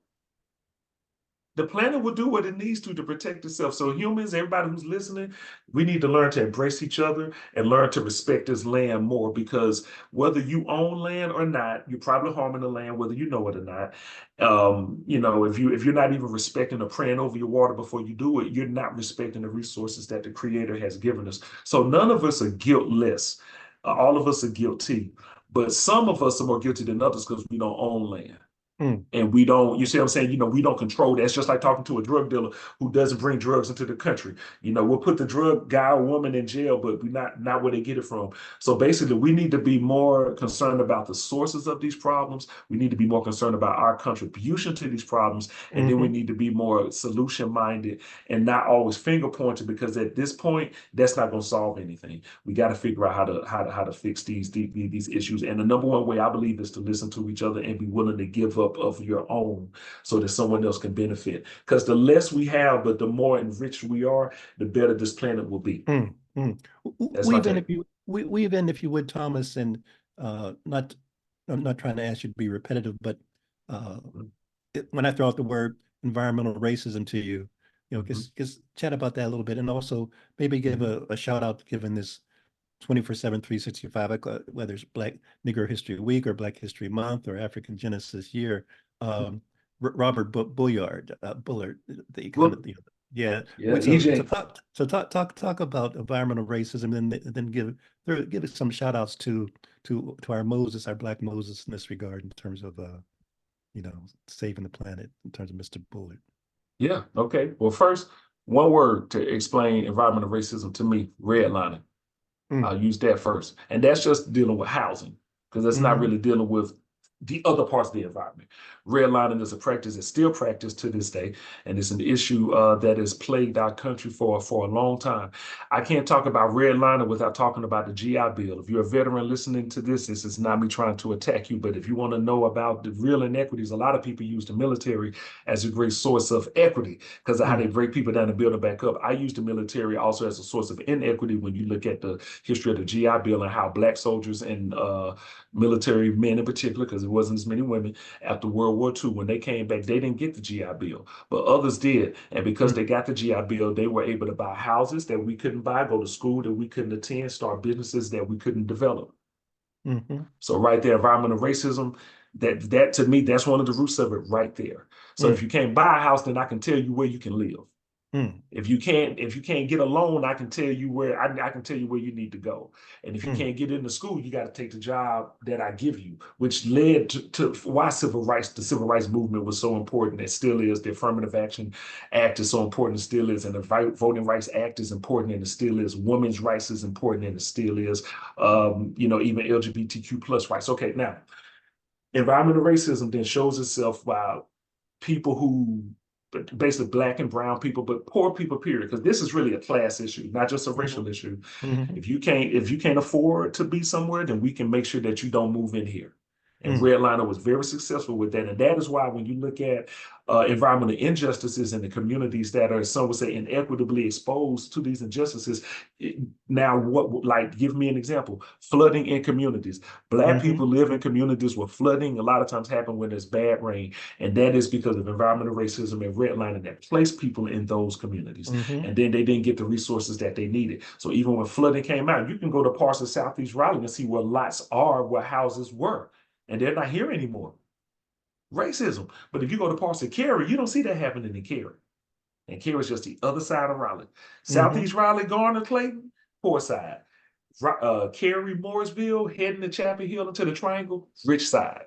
The planet will do what it needs to protect itself. So humans, everybody who's listening, we need to learn to embrace each other and learn to respect this land more, because whether you own land or not, you're probably harming the land, whether you know it or not. If you're not even respecting or praying over your water before you do it, you're not respecting the resources that the Creator has given us. So none of us are guiltless. All of us are guilty, but some of us are more guilty than others because we don't own land. Mm, And we don't, you see what I'm saying? We don't control that. It's just like talking to a drug dealer who doesn't bring drugs into the country. We'll put the drug guy or woman in jail, but we not where they get it from. So basically, we need to be more concerned about the sources of these problems. We need to be more concerned about our contribution to these problems, and then we hmm need to be more solution minded and not always finger pointed, because at this point, that's not going to solve anything. We got to figure out how to fix these issues. And the number one way I believe is to listen to each other and be willing to give up of your own so that someone else can benefit. Because the less we have, but the more enriched we are, the better this planet will be. mm, mm. That's my take. Weave in, if you would, Thomas, and not, I'm not trying to ask you to be repetitive, but uh, when I throw out the word environmental racism to you, Mhm. just chat about that a little bit, and also maybe give Mhm. a shout out given this 24/7, 365, whether it's Black Negro History Week or Black History Month or African Genesis Year. Um, Robert Bullard, Bullard, the kind Well, of, yeah. yeah, So EJ. talk about environmental racism, and then give us some shout outs to our Moses, our Black Moses in this regard in terms of saving the planet in terms of Mr. Bullard. Yeah. Okay. Well, first, one word to explain environmental racism to me: redlining. Mm, I'll use that first. And that's just dealing with housing, because that's not hmm really dealing with the other parts of the environment. Redlining is a practice that's still practiced to this day, and it's an issue that has plagued our country for a long time. I can't talk about redlining without talking about the GI Bill. If you're a veteran listening to this is not me trying to attack you, but if you want to know about the real inequities, a lot of people use the military as a great source of equity because of how they mm, break people down and build them back up. I use the military also as a source of inequity when you look at the history of the GI Bill and how Black soldiers and military men in particular, because it wasn't as many women after World War II, when they came back, they didn't get the GI Bill, but others did. And because mm, they got the GI Bill, they were able to buy houses that we couldn't buy, go to school that we couldn't attend, start businesses that we couldn't develop. hmm So right there, environmental racism, that to me, that's one of the roots of it right there. So if mm, you can't buy a house, then I can tell you where you can live. mm, If you can't get a loan, I can tell you where I can tell you where you need to go. And if you mm, can't get into school, you got to take the job that I give you, which led to why the civil rights movement was so important. It still is. The Affirmative Action Act is so important. It still is. And the Voting Rights Act is important, and it still is. Women's rights is important, and it still is. Even LGBTQ plus rights. Okay, now environmental racism then shows itself by people who basically black and brown people, but poor people, period. Because this is really a class issue, not just a hmm racial issue. hmm If you can't afford to be somewhere, then we can make sure that you don't move in here. And mm, Redliner was very successful with that. And that is why when you look at environmental injustices in the communities that are, some would say, inequitably exposed to these injustices, now what, like, give me an example: flooding in communities. Black hmm people live in communities where flooding a lot of times happen when there's bad rain, and that is because of environmental racism and redlining that placed people in those communities. hmm And then they didn't get the resources that they needed. So even when flooding came out, you can go to parts of Southeast Raleigh and see where lots are, where houses were, and they're not here anymore. Racism. But if you go to parts of Cary, you don't see that happening in Cary. And Cary is just the other side of Raleigh. hmm Southeast Raleigh, Garner, Clayton, poor side. Cary, Mooresville, heading to Chapel Hill into the Triangle, rich side.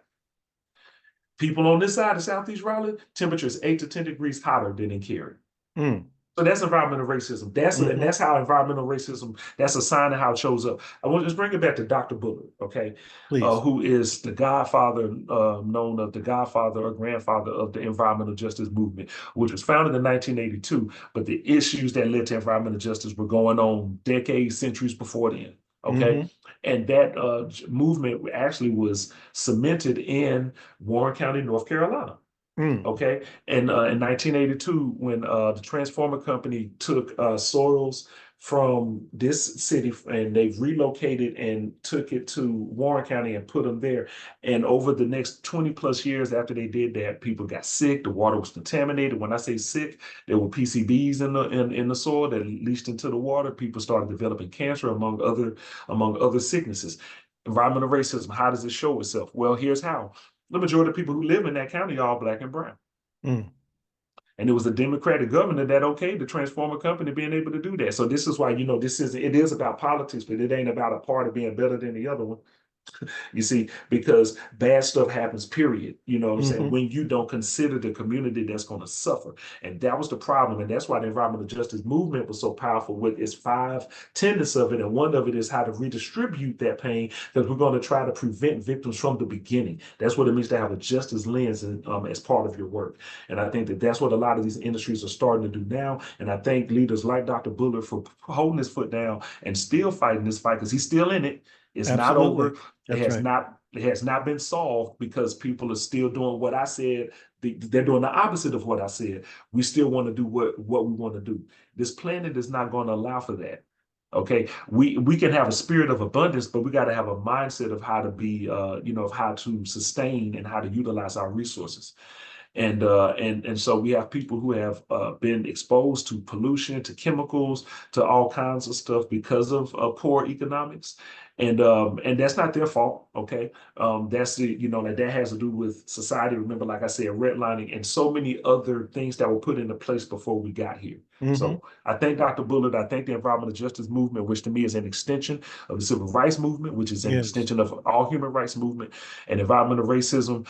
People on this side of Southeast Raleigh, temperature is 8 to 10 degrees hotter than in Cary. mm, So that's environmental racism. And hmm that's how environmental racism, that's a sign of how it shows up. I want to just bring it back to Dr. Bullard, okay, Please. who is the godfather, known of the godfather or grandfather of the environmental justice movement, which was founded in 1982. But the issues that led to environmental justice were going on decades, centuries before then. Okay. hmm And that movement actually was cemented in Warren County, North Carolina. mm, Okay. And in 1982, when the Transformer Company took soils from this city and they've relocated and took it to Warren County and put them there. And over the next 20 plus years after they did that, people got sick. The water was contaminated. When I say sick, there were PCBs in the soil that leached into the water. People started developing cancer among other sicknesses. Environmental racism, how does it show itself? Well, here's how: the majority of people who live in that county are all black and brown. mm, And it was a Democratic governor that okayed the Transformer Company being able to do that. So this is why, it is about politics, but it ain't about a party being better than the other one. You see, because bad stuff happens, period. You know what I'm saying? Hmm. When you don't consider the community that's going to suffer. And that was the problem. And that's why the environmental justice movement was so powerful with its five tenets of it. And one of it is how to redistribute that pain, because we're going to try to prevent victims from the beginning. That's what it means to have a justice lens as part of your work. And I think that that's what a lot of these industries are starting to do now. And I thank leaders like Dr. Bullard for holding his foot down and still fighting this fight, because he's still in it. It's not Absolutely. over. That's right. It has not been solved, because people are still doing what I said. They're doing the opposite of what I said. We still want to do what we want to do. This planet is not going to allow for that. Okay, we can have a spirit of abundance, but we got to have a mindset of how to be, of how to sustain and how to utilize our resources. And so we have people who have been exposed to pollution, to chemicals, to all kinds of stuff because of poor economics. And that's not their fault. Okay. That's that has to do with society. Remember, like I said, redlining and so many other things that were put into place before we got here. Hmm. So I thank Dr. Bullard. I thank the environmental justice movement, which to me is an extension of the civil rights movement, which is an Yes. extension of all human rights movement. And environmental racism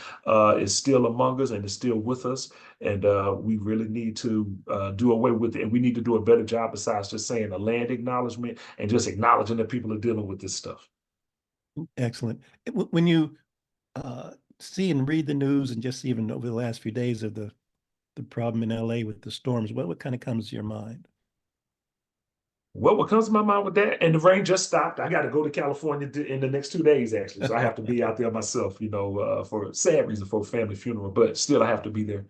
is still among us and is still with us. And we really need to do away with it. And we need to do a better job besides just saying a land acknowledgement and just acknowledging that people are dealing with this stuff. Excellent. When you see and read the news, and just even over the last few days of the problem in LA with the storms, what kind of comes to your mind? Well, what comes to my mind with that, and the rain just stopped. I got to go to California in the next 2 days, actually. So I have to be out there myself, for a sad reason, for a family funeral, but still I have to be there.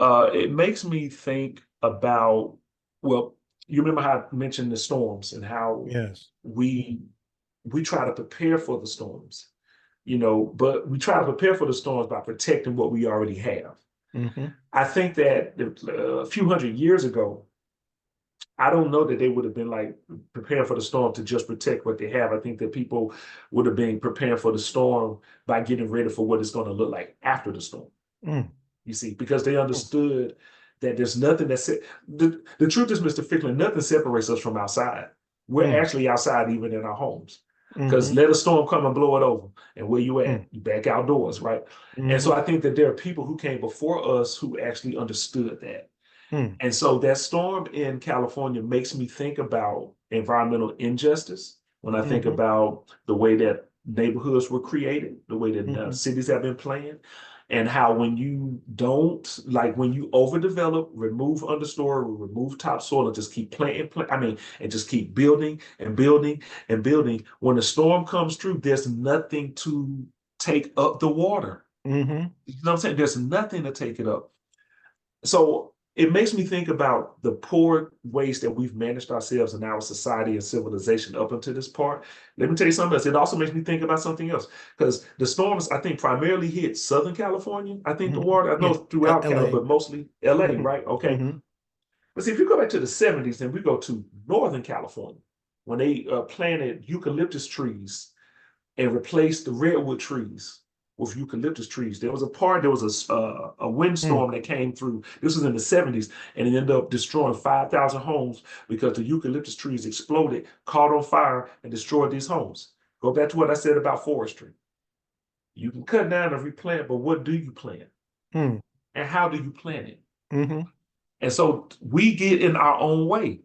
It makes me think about, well, you remember how I mentioned the storms and how Yes. we we try to prepare for the storms, but we try to prepare for the storms by protecting what we already have. Hmm. I think that a few hundred years ago, I don't know that they would have been like preparing for the storm to just protect what they have. I think that people would have been preparing for the storm by getting ready for what it's going to look like after the storm. Mm. You see, because they understood that there's nothing that's the truth is, Mr. Ficklin, nothing separates us from outside. We're Mm. actually outside even in our homes. Because Hmm. let a storm come and blow it over. And where you Mm. at? You back outdoors, right? And so Hmm. I think that there are people who came before us who actually understood that. Mm. And so that storm in California makes me think about environmental injustice when I think Hmm. about the way that neighborhoods were created, the way that Hmm. cities have been planned, and how when you don't, like when you overdevelop, remove understory, remove topsoil, and just keep and just keep building and building and building. When a storm comes through, there's nothing to take up the water. Hmm. You know what I'm saying? There's nothing to take it up. So it makes me think about the poor ways that we've managed ourselves in our society and civilization up until this part. Let me tell you something else. It also makes me think about something else, because the storms, I think, primarily hit Southern California. I think the Hmm. water, I know Yeah. throughout California, LA. but mostly LA, Hmm. right? Okay. Hmm. But see, if you go back to the 70s and we go to Northern California, when they planted eucalyptus trees and replaced the redwood trees with eucalyptus trees. There was a Mm. windstorm that came through. This was in the 70s, and it ended up destroying 5,000 homes because the eucalyptus trees exploded, caught on fire, and destroyed these homes. Go back to what I said about forestry. You can cut down and replant, but what do you plant? Mm. And how do you plant it? Hmm. And so we get in our own way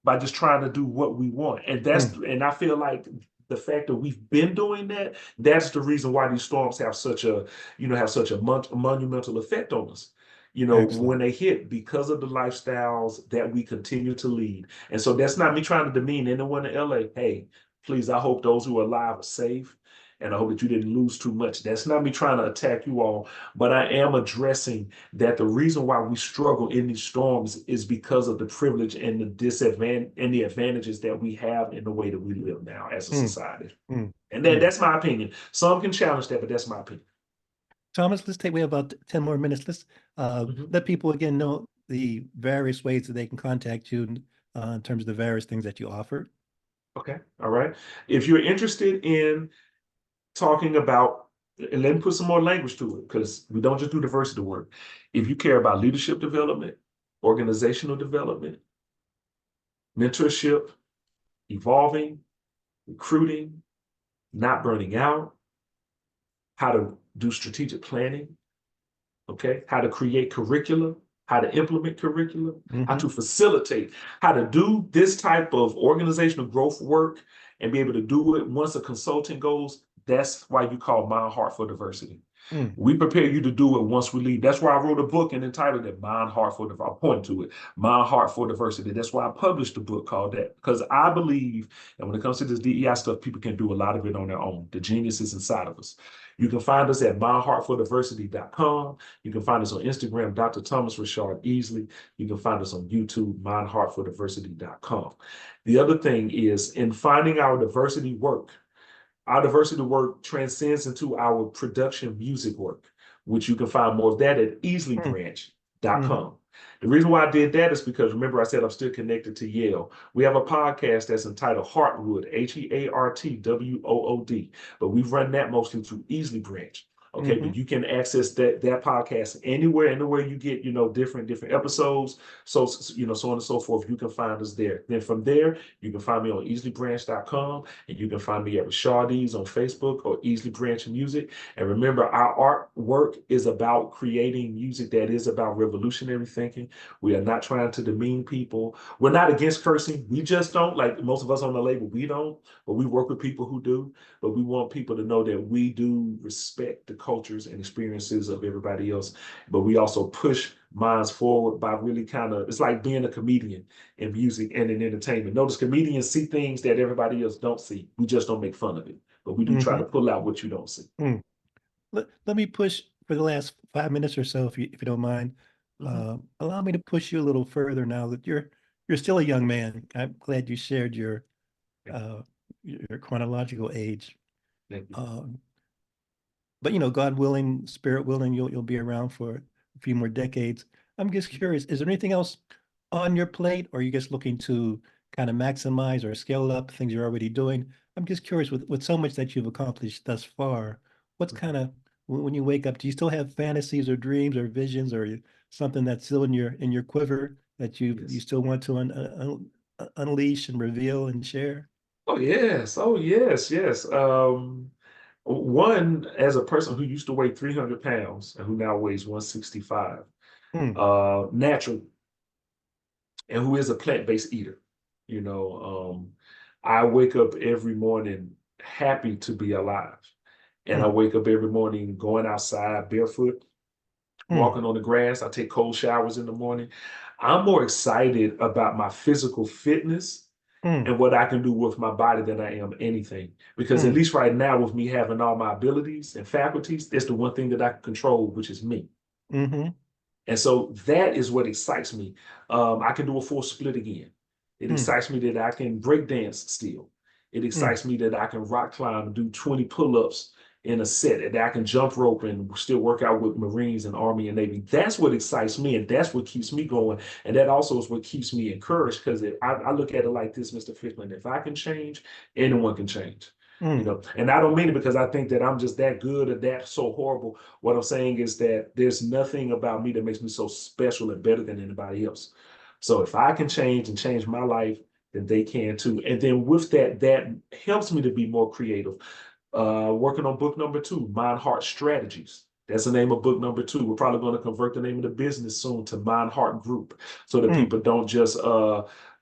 by just trying to do what we want. Mm. And I feel like the fact that we've been doing that, that's the reason why these storms have such a monumental effect on us. Excellent. When they hit, because of the lifestyles that we continue to lead. And so that's not me trying to demean anyone in LA. Hey, please, I hope those who are alive are safe. And I hope that you didn't lose too much. That's not me trying to attack you all, but I am addressing that the reason why we struggle in these storms is because of the privilege and the disadvantage and the advantages that we have in the way that we live now as a Mm. society. Mm. And Mm. that's my opinion. Some can challenge that, but that's my opinion. Thomas, we have about 10 more minutes. Let's Mhm. let people again know the various ways that they can contact you in terms of the various things that you offer. Okay. All right. If you're interested in talking about, and let me put some more language to it, because we don't just do diversity work. If you care about leadership development, organizational development, mentorship, evolving, recruiting, not burning out, how to do strategic planning, okay, how to create curricula, how to implement curricula, how Mm-hmm. to facilitate, how to do this type of organizational growth work and be able to do it once a consultant goes. That's why you call Mind Heart for Diversity. Mm. We prepare you to do it once we leave. That's why I wrote a book and entitled it Mind Heart for Diversity. I point to it, Mind Heart for Diversity. That's why I published a book called that, because I believe that when it comes to this DEI stuff, people can do a lot of it on their own. The genius is inside of us. You can find us at mindheartfordiversity.com. You can find us on Instagram, Dr. Thomas Richard Easley. You can find us on YouTube, mindheartfordiversity.com. The other thing is, in finding our diversity work transcends into our production music work, which you can find more of that at Mm. Mm-hmm. easleybranch.com. The reason why I did that is because, remember, I said I'm still connected to Yale. We have a podcast that's entitled Heartwood, Heartwood, but we've run that mostly through Easley Branch. Okay, Mm-hmm. but you can access that podcast anywhere you get, different episodes. So, so on and so forth. You can find us there. Then from there, you can find me on easleybranch.com, and you can find me at Richardies on Facebook or Easley Branch Music. And remember, our artwork is about creating music that is about revolutionary thinking. We are not trying to demean people. We're not against cursing. We just don't, like most of us on the label, we don't, but we work with people who do. But we want people to know that we do respect the cultures and experiences of everybody else. But we also push minds forward by really it's like being a comedian in music and in entertainment. Notice comedians see things that everybody else don't see. We just don't make fun of it, but we do try Mm-hmm. to pull out what you don't see. Mm. Let me push for the last 5 minutes or so, if you don't mind. Mhm. Allow me to push you a little further now that you're still a young man. I'm glad you shared uh, your chronological age. Thank you. Um, but God willing, spirit willing, you'll be around for a few more decades. I'm just curious, is there anything else on your plate, or are you just looking to kind of maximize or scale up things you're already doing? I'm just curious, with so much that you've accomplished thus far, what's kind of when you wake up, do you still have fantasies or dreams or visions, or something that's still in your quiver that you Yes. still want to unleash and reveal and share? Oh yes. Oh yes. Yes. One, as a person who used to weigh 300 pounds and who now weighs 165, Mm, natural, and who is a plant-based eater. I wake up every morning happy to be alive. And I mm, wake up every morning going outside barefoot, mm, walking on the grass. I take cold showers in the morning. I'm more excited about my physical fitness mm, and what I can do with my body than I am anything. Because at mm, least right now, with me having all my abilities and faculties, it's the one thing that I can control, which is me. mm-hmm, And so that is what excites me. I can do a full split again. It mm, excites me that I can break dance still. It mm, excites me that I can rock climb and do 20 pull-ups in a set, and that I can jump rope and still work out with Marines and Army and Navy. That's what excites me, and that's what keeps me going. And that also is what keeps me encouraged, because I look at it like this, Mr. Fickland: if I can change, anyone can change. mm, And I don't mean it because I think that I'm just that good or that so horrible. What I'm saying is that there's nothing about me that makes me so special and better than anybody else. So if I can change and change my life, then they can too. And then with that, that helps me to be more creative. Working on book number 2, Mind Heart Strategies. That's the name of book number 2. We're probably going to convert the name of the business soon to Mind Heart Group, so that mm, people don't just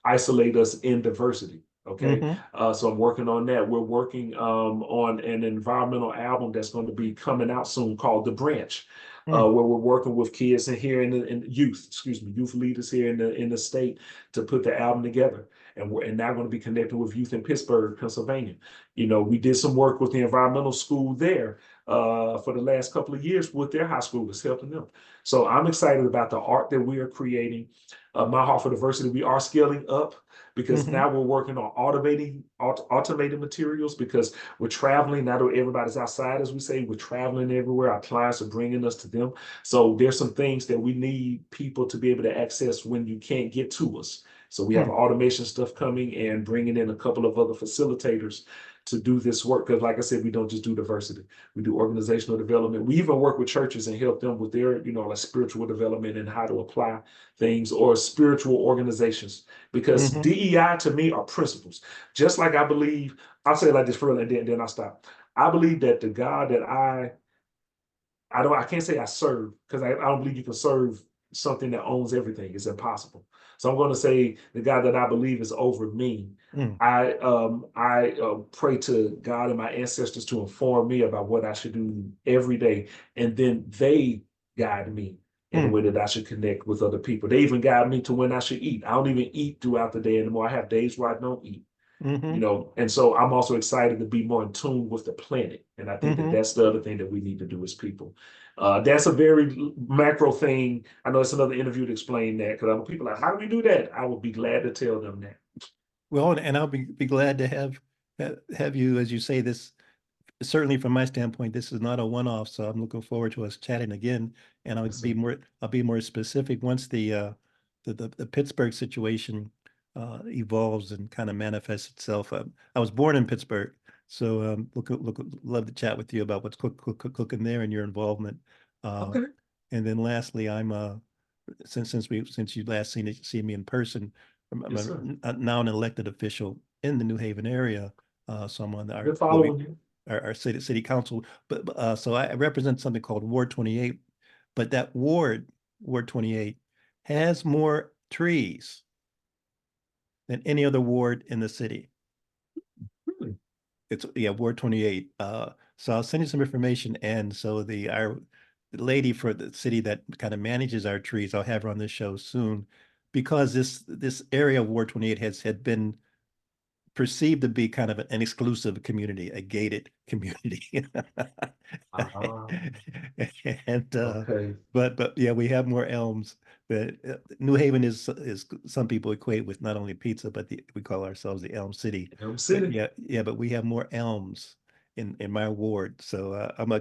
isolate us in diversity. Okay. mm-hmm, So I'm working on that. We're working on an environmental album that's going to be coming out soon called The Branch, mm, where we're working with kids in here in youth, excuse me, youth leaders here in the state to put the album together. And we're now going to be connecting with youth in Pittsburgh, Pennsylvania. We did some work with the environmental school there for the last couple of years with their high schoolers, helping them. So I'm excited about the art that we are creating. My Heart for Diversity, we are scaling up, because mm-hmm, now we're working on automated materials, because we're traveling. Not everybody's outside, as we say. We're traveling everywhere. Our clients are bringing us to them. So there's some things that we need people to be able to access when you can't get to us. So we have automation stuff coming and bringing in a couple of other facilitators to do this work. Because like I said, we don't just do diversity. We do organizational development. We even work with churches and help them with their, like spiritual development and how to apply things, or spiritual organizations. Because DEI to me are principles. Just like I believe, I'll say it like this for real, and then I'll stop. I believe that the God that I can't say I serve, because I don't believe you can serve something that owns everything. It's impossible. So I'm going to say the God that I believe is over me. I pray to God and my ancestors to inform me about what I should do every day, and then they guide me in the way that I should connect with other people. They even guide me to when I should eat. I don't even eat throughout the day anymore. I have days where I don't eat. And so I'm also excited to be more in tune with the planet. And I think that that's the other thing that we need to do as people. That's a very macro thing. I know it's another interview to explain that, because people are like, how do we do that? I would be glad to tell them that. Well, and I'll be glad to have you, as you say, this certainly from my standpoint, this is not a one-off, so I'm looking forward to us chatting again. And I'll be more specific once the Pittsburgh situation evolves and kind of manifests itself. I was born in Pittsburgh, so love to chat with you about what's cooking there and your involvement. Okay. And then lastly, I'm since you last seen me in person, Yes, sir. now an elected official in the New Haven area. So I'm on Good following you. our city council, but so I represent something called Ward 28, but that Ward 28, has more trees than any other ward in the city. Really? It's Ward 28. So I'll send you some information, and so the lady for the city that kind of manages our trees, I'll have her on this show soon, because this area of Ward 28 had been perceived to be kind of an exclusive community, a gated community. And Okay. but yeah, we have more elms. But New Haven is some people equate with not only pizza, but we call ourselves the Elm City. Elm But City. but we have more elms in my ward. So I'm a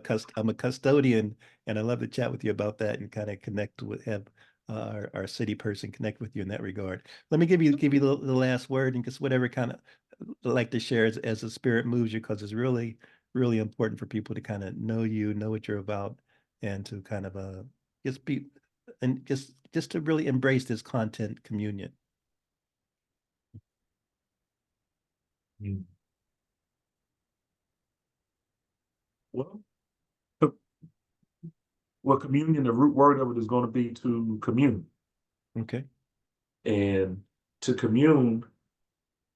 custodian, and I love to chat with you about that and kind of connect with have our city person connect with you in that regard. Let me give you the last word, and just whatever kind of like to share as the spirit moves you, because it's really, really important for people to kind of know you, know what you're about, and to kind of just be and just to really embrace this content communion. Mm. Well, well, communion, the root word of it is going to be to commune. Okay. And to commune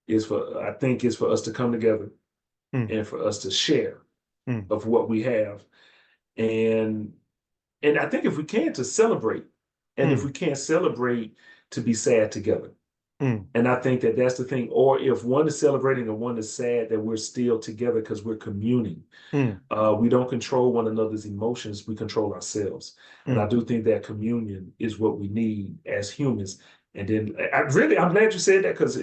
I think, is for us to come together and for us to share of what we have. And I think if we can, to celebrate. And if we can't celebrate, to be sad together. And I think that that's the thing. Or if one is celebrating and one is sad, that we're still together because we're communing. We don't control one another's emotions, we control ourselves. And I do think that communion is what we need as humans. And then I'm glad you said that, because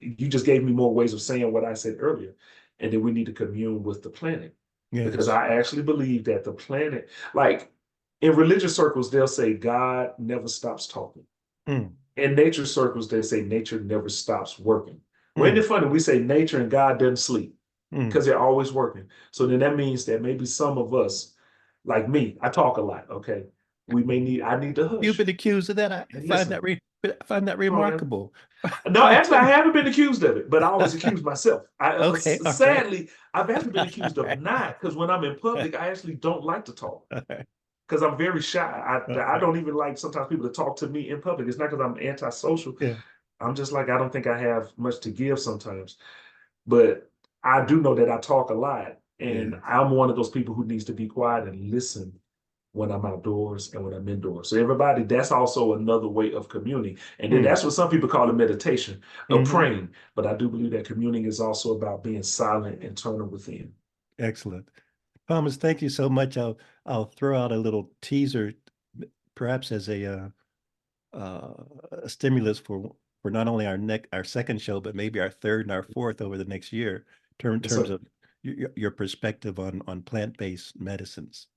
you just gave me more ways of saying what I said earlier. And then we need to commune with the planet. Because Yes. I actually believe that the planet, like in religious circles, they'll say God never stops talking. In nature circles, they say nature never stops working. Well, isn't it funny? We say nature and God doesn't sleep, because they're always working. So then that means that maybe some of us, like me, I talk a lot. Okay, I need to You've hush been accused of that. I and find listen. I find that Come on, man. remarkable. No, actually, I haven't been accused of it, but I always accuse myself. Okay, all right. Sadly, I've actually been accused All of right. not, because when I'm in public, I actually don't like to talk, All right. because I'm very shy. All I right. don't even like sometimes people to talk to me in public. It's not because I'm antisocial. Yeah. I'm just like, I don't think I have much to give sometimes. But I do know that I talk a lot, and Yes. I'm one of those people who needs to be quiet and listen when I'm outdoors and when I'm indoors. So everybody, that's also another way of communing. And then that's what some people call a meditation, of praying. But I do believe that communing is also about being silent and turning within. Excellent. Thomas, thank you so much. I'll throw out a little teaser, perhaps as a stimulus for not only our second show, but maybe our third and our fourth over the next year, in Yes, terms sir. of your perspective on plant-based medicines.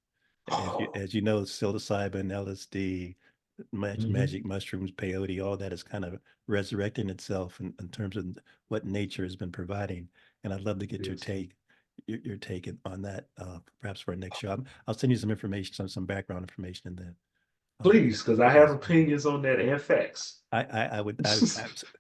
As you know, psilocybin, LSD, Mhm. magic mushrooms, peyote, all that is kind of resurrecting itself in terms of what nature has been providing. And I'd love to get Yes. your take on that, perhaps for our next show. I'll send you some information, some background information, and then Please, because I have yes. opinions on that and facts. I would,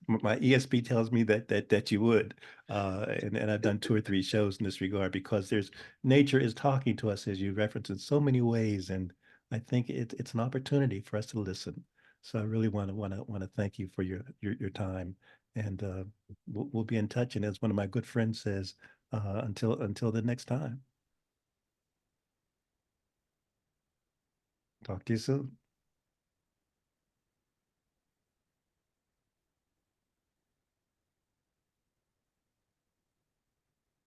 my ESP tells me that you would, and I've done 2 or 3 shows in this regard because there's nature is talking to us as you reference in so many ways, and I think it's an opportunity for us to listen. So I really want to thank you for your time, and we'll be in touch. And as one of my good friends says, until the next time, talk to you soon.